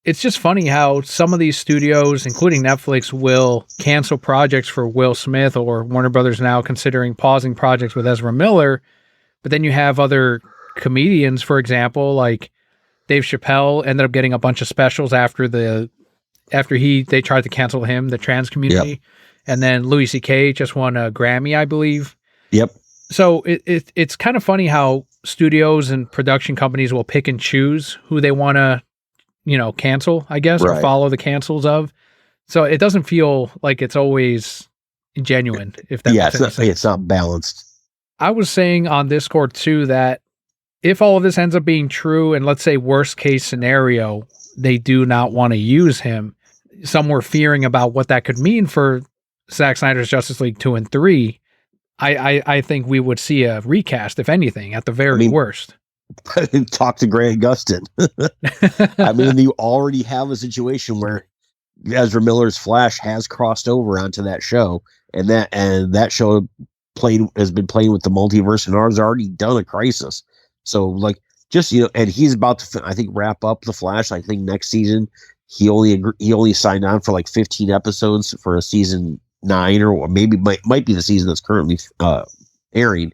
it's just funny how some of these studios, including Netflix, will cancel projects for Will Smith, or Warner Brothers now considering pausing projects with Ezra Miller. But then you have other comedians, for example, like Dave Chappelle ended up getting a bunch of specials after they tried to cancel him, the trans community. Yep. And then Louis C.K. just won a Grammy, I believe. Yep. So it's kind of funny how studios and production companies will pick and choose who they want to, cancel, I guess, right, or follow the cancels of. So it doesn't feel like it's always genuine, if that makes sense. It's not balanced. I was saying on Discord too that if all of this ends up being true, and let's say worst case scenario, they do not want to use him, some were fearing about what that could mean for Zack Snyder's Justice League 2 and 3. I think we would see a recast, if anything, at the very worst. Talk to Grant Gustin. I mean, you already have a situation where Ezra Miller's Flash has crossed over onto that show, and that show has been playing with the multiverse and has already done a Crisis. So like, just and he's about to, I think, wrap up the Flash. I think next season he only signed on for like 15 episodes for a season 9, or maybe might be the season that's currently airing.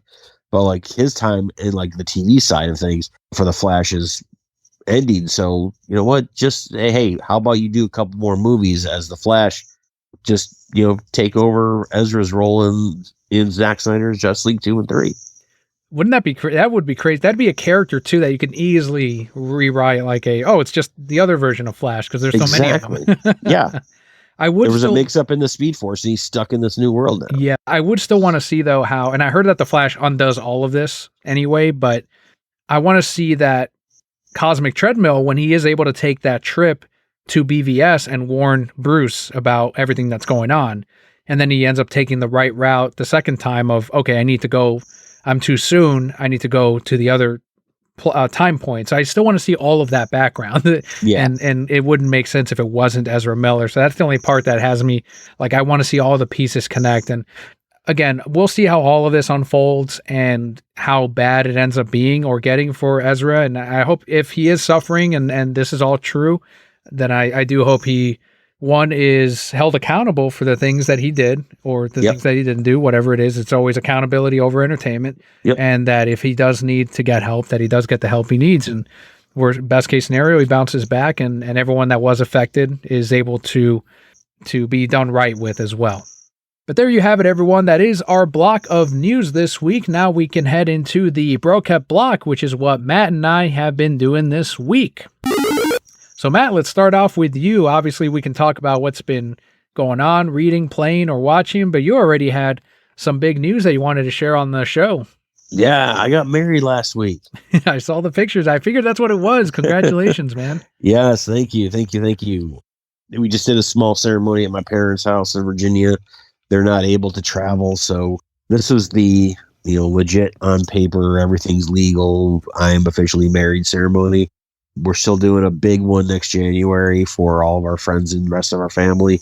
But like his time in like the TV side of things for the Flash is ending. So you know what? Just hey, how about you do a couple more movies as the Flash? Just take over Ezra's role in Zack Snyder's Justice League 2 and 3. Wouldn't that be that would be crazy? That'd be a character too that you can easily rewrite, like it's just the other version of Flash, because there's so many of them. Yeah. There was a mix-up in the Speed Force, and he's stuck in this new world now. Yeah, I would still want to see, though, how... And I heard that the Flash undoes all of this anyway, but I want to see that cosmic treadmill when he is able to take that trip to BVS and warn Bruce about everything that's going on. And then he ends up taking the right route the second time of, okay, I need to go... I'm too soon. I need to go to the other time points. I still want to see all of that background. Yeah. And it wouldn't make sense if it wasn't Ezra Miller. So that's the only part that has me like, I want to see all the pieces connect. And again, we'll see how all of this unfolds and how bad it ends up being or getting for Ezra. And I hope if he is suffering and this is all true, then I do hope he, one, is held accountable for the things that he did or the things that he didn't do, whatever it is. It's always accountability over entertainment. And that if he does need to get help, that he does get the help he needs. And best case scenario, he bounces back and everyone that was affected is able to be done right with as well. But there you have it, everyone. That is our block of news this week. Now we can head into the Bro Kept block, which is what Matt and I have been doing this week. So Matt, let's start off with you. Obviously, we can talk about what's been going on, reading, playing, or watching, but you already had some big news that you wanted to share on the show. Yeah, I got married last week. I saw the pictures. I figured that's what it was. Congratulations, man. Yes, thank you. We just did a small ceremony at my parents' house in Virginia. They're not able to travel, so this was the legit on paper, everything's legal, I am officially married ceremony. We're still doing a big one next January for all of our friends and the rest of our family,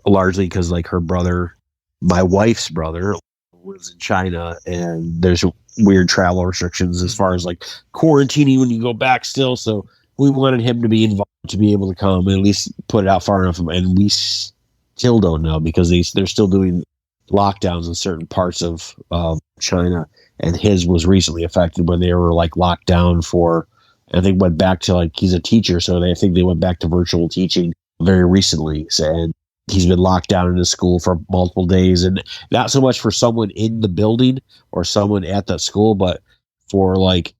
largely because like her brother, my wife's brother, lives in China, and there's weird travel restrictions as far as like quarantining when you go back still. So we wanted him to be involved to be able to come and at least put it out far enough. And we still don't know because they're still doing lockdowns in certain parts of China. And his was recently affected when they were like locked down for, I think went back to like, he's a teacher. So I think they went back to virtual teaching very recently. So, and he's been locked down in his school for multiple days, and not so much for someone in the building or someone at that school, but for like,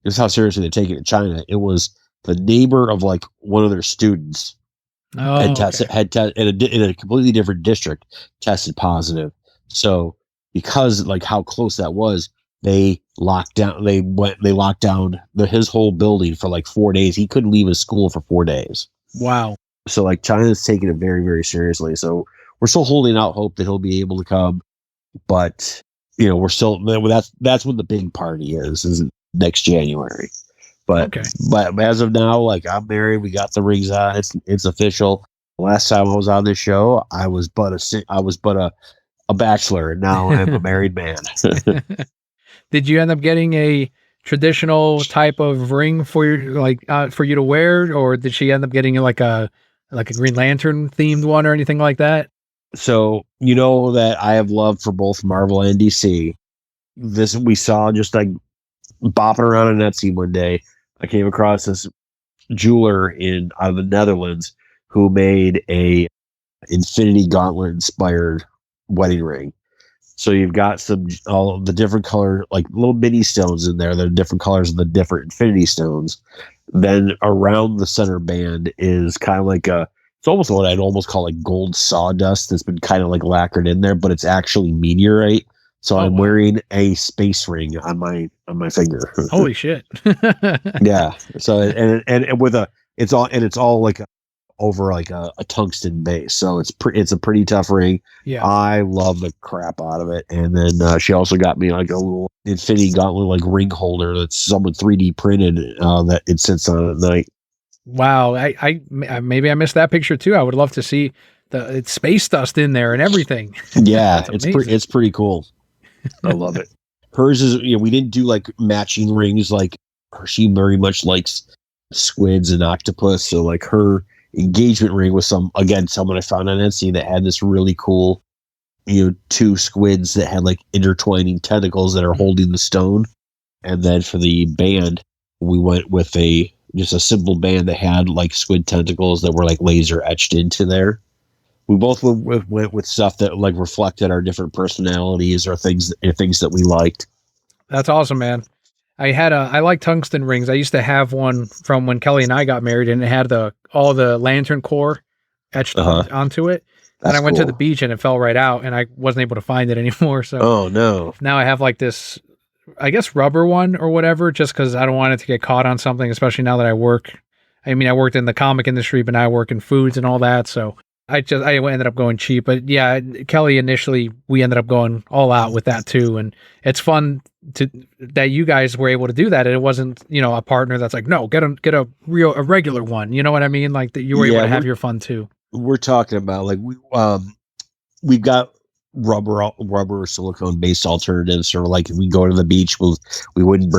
this is how seriously they take it in China. It was the neighbor of like one of their students had tested, in a completely different district, tested positive. So because like how close that was, they locked down. They locked down his whole building for like 4 days. He couldn't leave his school for 4 days. Wow. So like China's taking it very, very seriously. So we're still holding out hope that he'll be able to come, but you know, we're still, that's when the big party is next January. But as of now, like I'm married, we got the rings on. It's official. Last time I was on this show, I was but a bachelor, and now I'm a married man. Did you end up getting a traditional type of ring for your for you to wear, or did she end up getting like a Green Lantern themed one or anything like that? So you know that I have love for both Marvel and DC. This we saw just like bopping around on Etsy one day. I came across this jeweler out of the Netherlands who made a Infinity Gauntlet inspired wedding ring. So you've got all the different color, like little mini stones in there. They're different colors of the different Infinity Stones. Then around the center band is kind of like it's almost what I'd almost call like gold sawdust that's been kind of like lacquered in there, but it's actually meteorite. So I'm wearing a space ring on my finger. Holy shit! Yeah. So and with it's all like over like a tungsten base. So it's a pretty tough ring. Yeah. I love the crap out of it. And then she also got me like a little Infinity Gauntlet like ring holder that's someone 3D printed that it sits on at night. Wow. I maybe I missed that picture too. I would love to see it's space dust in there and everything. Yeah, it's pretty cool. I love it. Hers is, we didn't do like matching rings. Like she very much likes squids and octopus. So like her engagement ring was someone I found on Etsy that had this really cool, 2 squids that had like intertwining tentacles that are holding the stone. And then for the band, we went with just a simple band that had like squid tentacles that were like laser etched into there. We both went with stuff that like reflected our different personalities or things that we liked. That's awesome, man. I like tungsten rings. I used to have one from when Kelly and I got married, and it had all the lantern core etched onto it. And I went to the beach and it fell right out, and I wasn't able to find it anymore. So oh no! Now I have like this, I guess, rubber one or whatever, just because I don't want it to get caught on something, especially now that I work. I mean, I worked in the comic industry, but now I work in foods and all that. So I ended up going cheap. But yeah, Kelly, initially we ended up going all out with that too. And it's fun that you guys were able to do that. And it wasn't, a partner that's like, no, get a regular one. You know what I mean? Like that you were able to have your fun too. We're talking about like we've got rubber or silicone based alternatives. Or like if we go to the beach, we wouldn't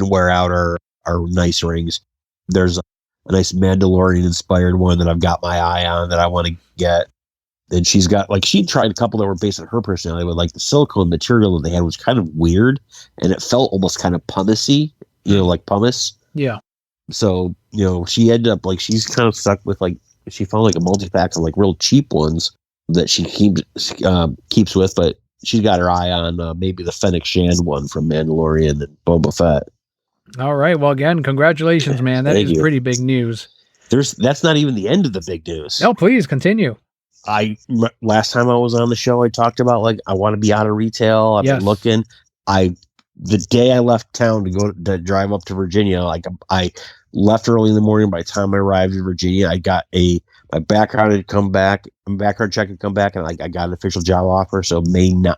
wear out our nice rings. There's a nice Mandalorian inspired one that I've got my eye on that I want to get. And she's got she tried a couple that were based on her personality, but like the silicone material that they had was kind of weird and it felt almost kind of pumacey, like pumice. Yeah. So, she ended up she's kind of stuck with she found like a multi-pack of like real cheap ones that she keeps with, but she's got her eye on maybe the Fennec Shand one from Mandalorian and Boba Fett. All right. Well, again, congratulations, man. That is pretty big news. That's not even the end of the big news. No, please continue. Last time I was on the show, I talked about I want to be out of retail. I've been looking. The day I left town to drive up to Virginia, I left early in the morning. By the time I arrived in Virginia, I got my background check had come back, and I got an official job offer. So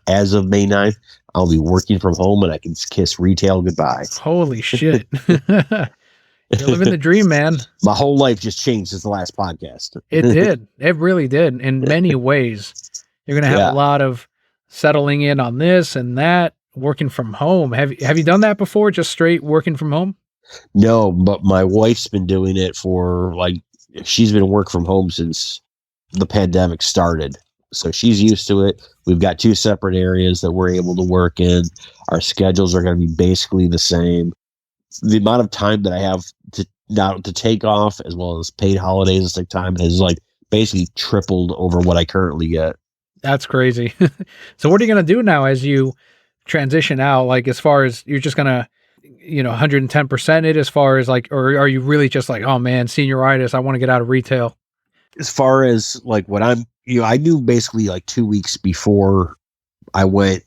as of May 9th, I'll be working from home, and I can kiss retail goodbye. Holy shit. You're living the dream, man. My whole life just changed since the last podcast. It did. It really did. In many ways. You're going to have a lot of settling in on this and that, working from home. Have you done that before? Just straight working from home? No, but my wife's been doing it for like she's been work from home since the pandemic started. So she's used to it. We've got two separate areas that we're able to work in. Our schedules are going to be basically the same. The amount of time that I have to now to take off as well as paid holidays and sick time has like basically tripled over what I currently get. That's crazy. So what are you going to do now as you transition out? Like, as far as you're just going to, 110% it as far as like, or are you really just like, oh man, senioritis, I want to get out of retail? As far as like what I knew basically like 2 weeks before I went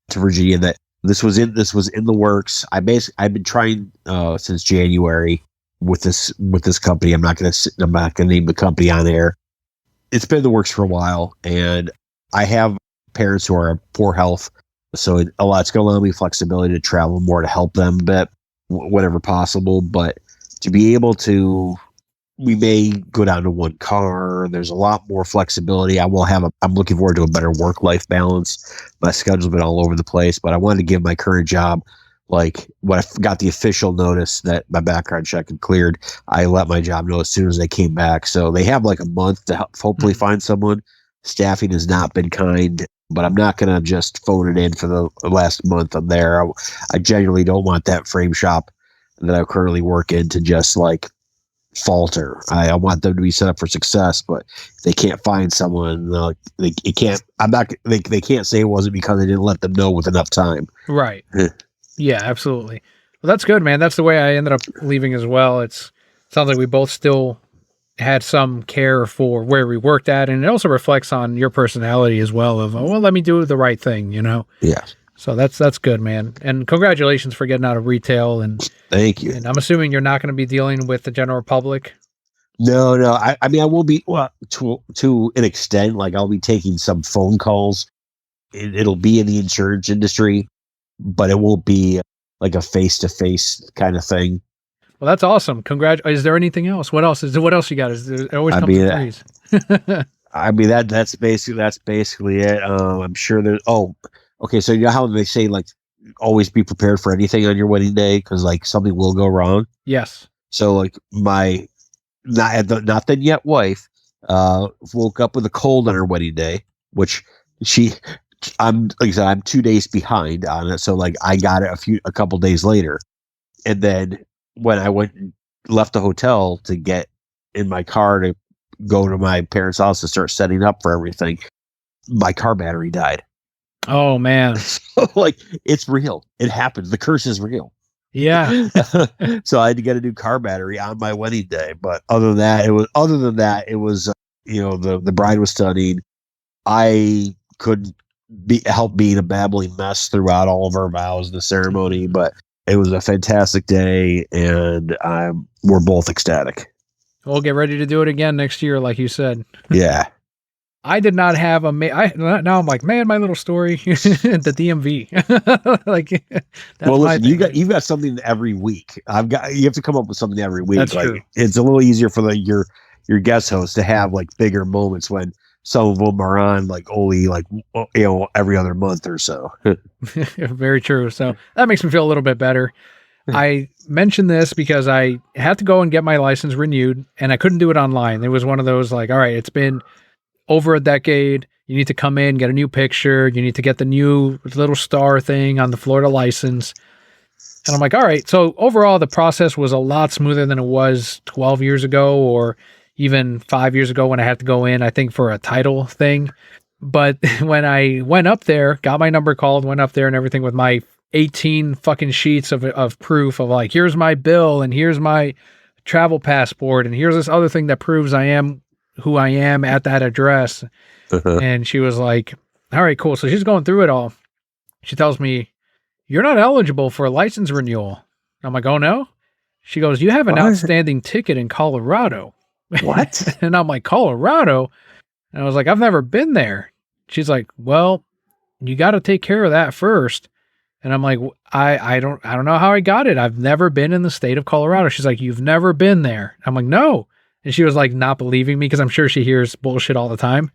to Virginia that this was in the works. I've been trying since January with this company. I'm not gonna name the company on air. It's been in the works for a while, and I have parents who are poor health, so it's gonna allow me flexibility to travel more to help them, but whatever possible. But to be able to, we may go down to one car. There's a lot more flexibility. I'm looking forward to a better work-life balance. My schedule's been all over the place, but I wanted to give my current job, like when I got the official notice that my background check had cleared, I let my job know as soon as they came back. So they have like a month to hopefully find someone. Staffing has not been kind, but I'm not going to just phone it in for the last month I'm there. I genuinely don't want that frame shop that I currently work in to just like falter. I want them to be set up for success, but if they can't find someone, they can't. They can't say it wasn't because I didn't let them know with enough time. Right. Yeah, absolutely. Well, that's good, man. That's the way I ended up leaving as well. Sounds like we both still had some care for where we worked at, and it also reflects on your personality as well. Of let me do the right thing, Yeah. So that's good, man. And congratulations for getting out of retail. And thank you. And I'm assuming you're not going to be dealing with the general public. No. I mean, I will be to an extent. Like I'll be taking some phone calls. It'll be in the insurance industry, but it won't be like a face-to-face kind of thing. Well, that's awesome. Is there anything else? What else you got? It always comes in threes. I mean that's basically it. I'm sure there's. Oh, okay. So you know how they say like always be prepared for anything on your wedding day because like something will go wrong. Yes. So like my not then yet wife woke up with a cold on her wedding day, which I'm like I said, I'm 2 days behind on it. So like I got it a couple days later, and then when I went and left the hotel to get in my car to go to my parents' house to start setting up for everything, my car battery died. Oh man. So like it's real. It happened. The curse is real. Yeah. So I had to get a new car battery on my wedding day. But other than that, it was the bride was studying. I couldn't help being a babbling mess throughout all of our vows in the ceremony, but it was a fantastic day, and we're both ecstatic. We'll get ready to do it again next year, like you said. Yeah. I did not have now I'm like, man, my little story, the DMV. Like, well, listen, you've got something every week. You have to come up with something every week. That's like, true. It's a little easier for your guest host to have like bigger moments when some of them are on like only like every other month or so. Very true. So that makes me feel a little bit better. I mentioned this because I had to go and get my license renewed, and I couldn't do it online. It was one of those like, all right, it's been over a decade. You need to come in, get a new picture. You need to get the new little star thing on the Florida license. And I'm like, all right. So overall, the process was a lot smoother than it was 12 years ago or even 5 years ago when I had to go in, I think, for a title thing. But when I went up there, got my number called, went up there and everything with my 18 fucking sheets of proof of like, here's my bill and here's my travel passport and here's this other thing that proves I am who I am at that address. And she was like, all right, cool. So she's going through it all. She tells me, you're not eligible for a license renewal. I'm like, oh no? She goes, you have an outstanding ticket in Colorado. What? And I'm like, Colorado? And I was like, I've never been there. She's like, well, you got to take care of that first. And I'm like, I don't know how I got it. I've never been in the state of Colorado. She's like, you've never been there. I'm like, no. And she was like not believing me because I'm sure she hears bullshit all the time.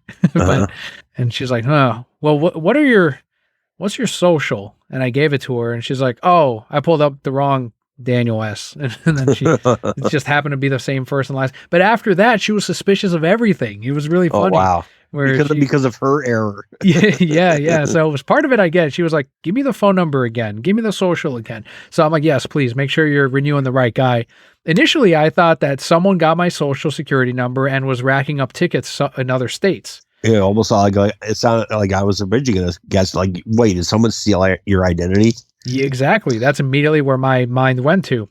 And she's like, oh, well, what's your social? And I gave it to her and she's like, oh, I pulled up the wrong Daniel S. And then it just happened to be the same first and last. But after that, she was suspicious of everything. It was really Oh funny. wow. Where Because of her error. yeah. So it was part of it, I get. She was like, give me the phone number again. Give me the social again. So I'm like, yes, please make sure you're renewing the right guy. Initially, I thought that someone got my social security number and was racking up tickets in other states. Yeah, almost like it sounded like I was originally going to guess, like, wait, did someone steal your identity? Yeah, exactly. That's immediately where my mind went to.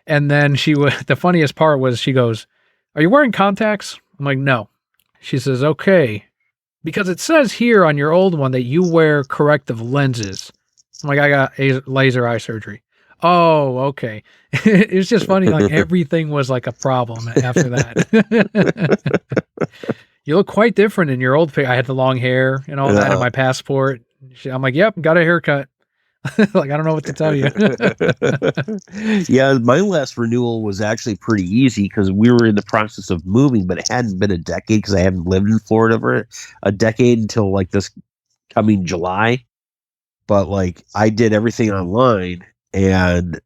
And then the funniest part was she goes, are you wearing contacts? I'm like, no. She says, okay. Because it says here on your old one that you wear corrective lenses. I'm like, I got laser eye surgery. Oh, okay. It was just funny. Like everything was like a problem after that. You look quite different in your old pic. I had the long hair and all that in my passport. I'm like, yep, got a haircut. Like, I don't know what to tell you. Yeah, my last renewal was actually pretty easy because we were in the process of moving, but it hadn't been a decade because I haven't lived in Florida for a decade until like this coming July. But like I did everything online, and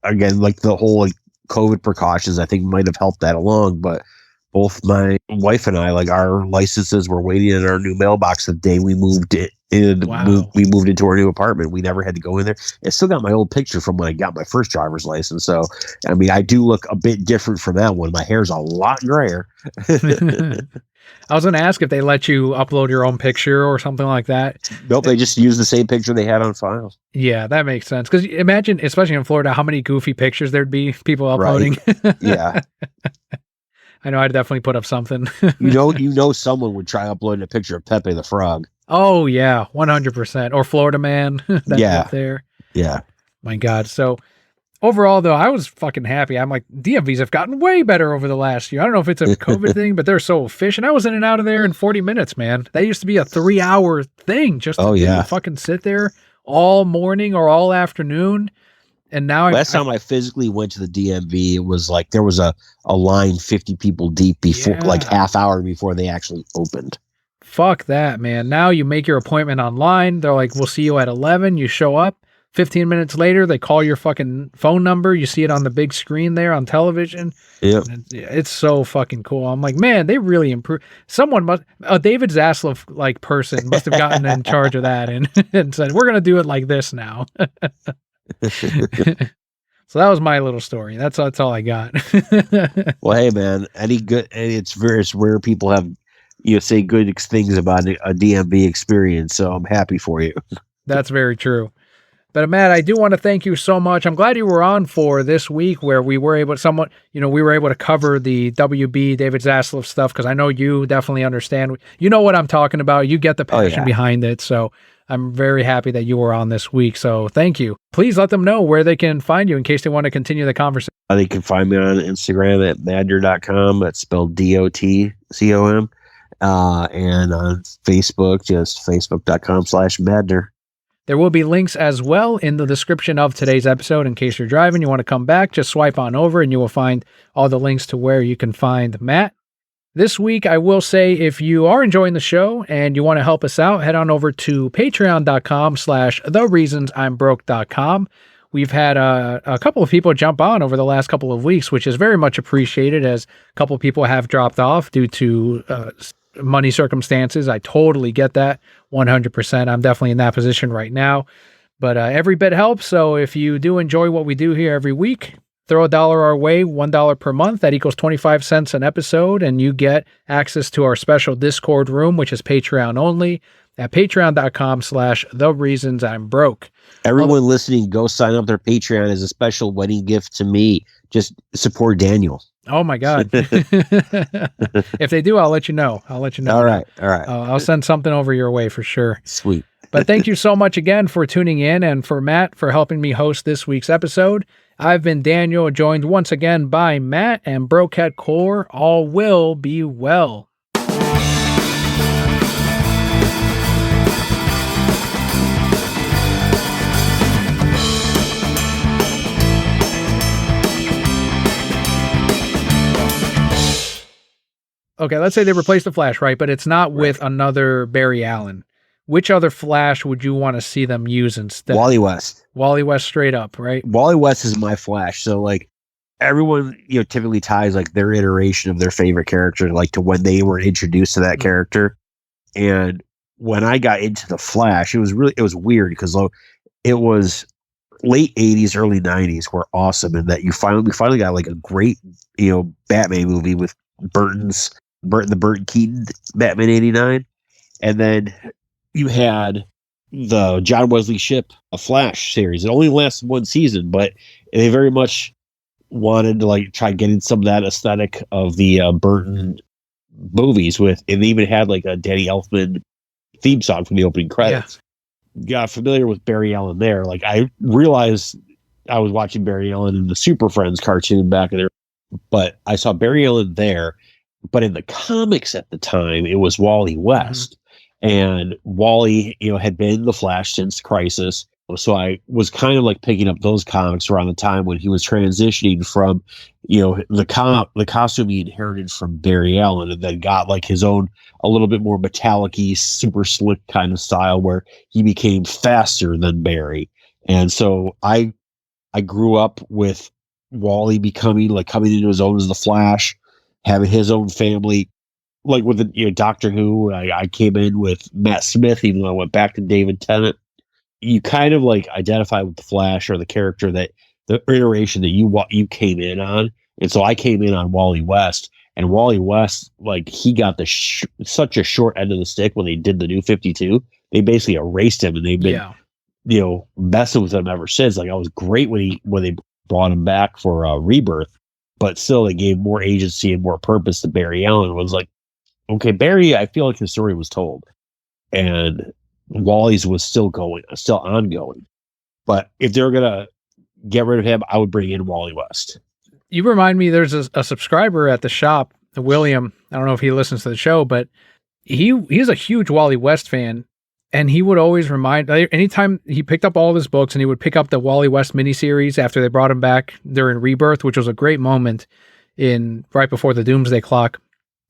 again, like the whole like COVID precautions, I think might have helped that along. But both my wife and I, like our licenses were waiting in our new mailbox the day we moved in. Wow. We moved into our new apartment. We never had to go in there. I still got my old picture from when I got my first driver's license. So, I mean, I do look a bit different from that one. My hair's a lot grayer. I was going to ask if they let you upload your own picture or something like that. Nope, they just use the same picture they had on file. Yeah, that makes sense. Because imagine, especially in Florida, how many goofy pictures there'd be people uploading. Right. Yeah. I know I'd definitely put up something. You know someone would try uploading a picture of Pepe the Frog. Oh, yeah, 100%. Or Florida Man. That's up there. Yeah. My God. So overall, though, I was fucking happy. I'm like, DMVs have gotten way better over the last year. I don't know if it's a COVID thing, but they're so efficient. I was in and out of there in 40 minutes, man. That used to be a 3-hour thing just to fucking sit there all morning or all afternoon. And now last time I physically went to the DMV, it was like there was a line 50 people deep before, like half hour before they actually opened. Fuck that, man. Now you make your appointment online. They're like, we'll see you at 11. You show up. 15 minutes later, they call your fucking phone number. You see it on the big screen there on television. Yep. It's so fucking cool. I'm like, man, they really improved. Someone a David Zaslav like person must have gotten in charge of that and said, we're going to do it like this now. So that was my little story. That's all I got. Well, hey man, it's rare people have, say good things about a DMV experience. So I'm happy for you. That's very true. But Matt, I do want to thank you so much. I'm glad you were on for this week where we were able to cover the WB David Zaslav stuff, because I know you definitely understand. You know what I'm talking about. You get the passion behind it. So I'm very happy that you were on this week. So thank you. Please let them know where they can find you in case they want to continue the conversation. They can find me on Instagram at madner.com. That's spelled DOTCOM. And on Facebook, just facebook.com/Madner. There will be links as well in the description of today's episode. In case you're driving, you want to come back, just swipe on over and you will find all the links to where you can find Matt. This week, I will say, if you are enjoying the show and you want to help us out, head on over to patreon.com/thereasonsimbroke.com. We've had a couple of people jump on over the last couple of weeks, which is very much appreciated, as a couple of people have dropped off due to money circumstances. I totally get that 100%. I'm definitely in that position right now, but every bit helps. So if you do enjoy what we do here every week, throw $1 our way, $1 per month. That equals 25 cents an episode. And you get access to our special Discord room, which is Patreon only, at patreon.com/thereasonsimbroke. Everyone listening, go sign up their Patreon as a special wedding gift to me. Just support Daniel. Oh my God. If they do, I'll let you know. All right. I'll send something over your way for sure. Sweet. But thank you so much again for tuning in, and for Matt for helping me host this week's episode. I've been Daniel, joined once again by Matt, and Brokehead Core. All will be well. Okay, let's say they replaced the Flash, right? But it's not with another Barry Allen. which other Flash would you want to see them use instead? Wally West. Wally West straight up, right? Wally West is my Flash. So like everyone, typically ties like their iteration of their favorite character like to when they were introduced to that character. And when I got into the Flash, it was weird because it was late 80s, early 90s were awesome in that we finally got like a great, Batman movie with the Burton Keaton Batman 89. And then you had the John Wesley Shipp, a Flash series. It only lasted one season, but they very much wanted to like try getting some of that aesthetic of the Burton movies and they even had like a Danny Elfman theme song from the opening credits. Got familiar with Barry Allen there. Like I realized I was watching Barry Allen in the Super Friends cartoon back in there, but I saw Barry Allen there. But in the comics at the time, it was Wally West. And Wally, had been the Flash since Crisis. So I was kind of like picking up those comics around the time when he was transitioning from, the costume he inherited from Barry Allen and then got like his own, a little bit more metallic-y, super slick kind of style where he became faster than Barry. And so I grew up with Wally coming into his own as the Flash, having his own family. Like with the Doctor Who, I came in with Matt Smith, even though I went back to David Tennant. You kind of like identify with the Flash or the character that the iteration that you came in on, and so I came in on Wally West, and Wally West, like he got such a short end of the stick when they did the New 52. They basically erased him, and they've been messing with him ever since. Like I was great when they brought him back for Rebirth, but still they gave more agency and more purpose to Barry Allen. It was like, okay, Barry, I feel like his story was told, and Wally's was still ongoing. But if they're gonna get rid of him, I would bring in Wally West. You remind me, there's a subscriber at the shop, William. I don't know if he listens to the show, but he's a huge Wally West fan, and he would always remind, anytime he picked up all of his books, and he would pick up the Wally West miniseries after they brought him back during Rebirth, which was a great moment right before the Doomsday Clock.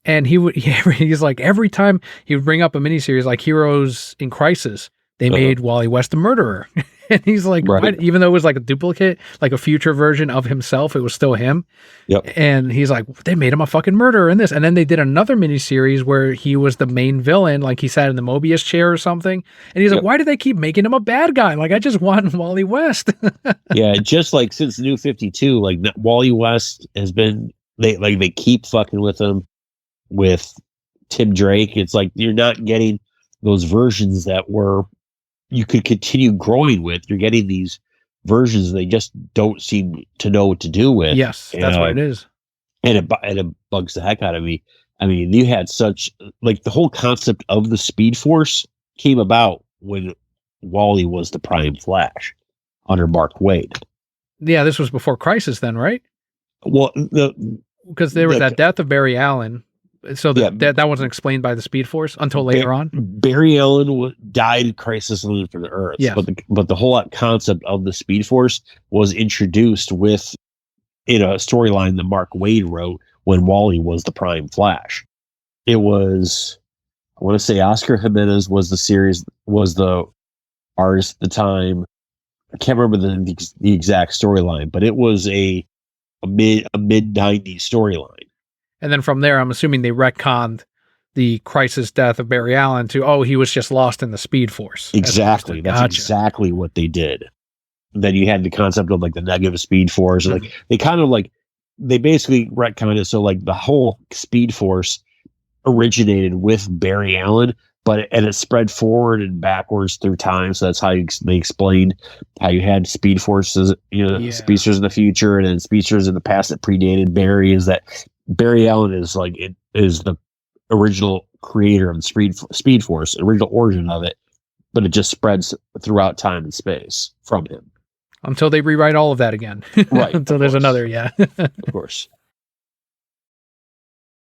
And he's like, every time he would bring up a miniseries like Heroes in Crisis, they made Wally West a murderer. And he's like, right. Even though it was like a duplicate, like a future version of himself, it was still him. Yep. And he's like, they made him a fucking murderer in this. And then they did another miniseries where he was the main villain, like he sat in the Mobius chair or something. And he's like, why do they keep making him a bad guy? Like, I just want Wally West. Yeah, just like since New 52, like Wally West has been, they keep fucking with him. With Tim Drake, it's like you're not getting those versions that you could continue growing with. You're getting these versions they just don't seem to know what to do with. Yes, that's what it is. And it bugs the heck out of me. I mean, you had such like the whole concept of the Speed Force came about when Wally was the Prime Flash under Mark Waid. Yeah, this was before Crisis then, right? Well, because there was that death of Barry Allen. So that wasn't explained by the Speed Force until later on. Barry Allen died in Crisis on Infinite Earths. Yeah. But the whole concept of the Speed Force was introduced in a storyline that Mark Waid wrote when Wally was the Prime Flash. It was, I want to say Oscar Jimenez was the artist at the time. I can't remember the exact storyline, but it was a mid 90s storyline. And then from there, I'm assuming they retconned the Crisis death of Barry Allen to, he was just lost in the Speed Force. Exactly. That's exactly what they did. Then you had the concept of like the negative Speed Force. Mm-hmm. Like they basically retconned it. So like the whole Speed Force originated with Barry Allen, and it spread forward and backwards through time. So that's how they explained how you had Speed Forces, speedsters in the future and then speedsters in the past that predated Barry. Is that Barry Allen is the original creator of the Speed Force, original origin of it, but it just spreads throughout time and space from him. Until they rewrite all of that again. Right. Until there's another, Of course.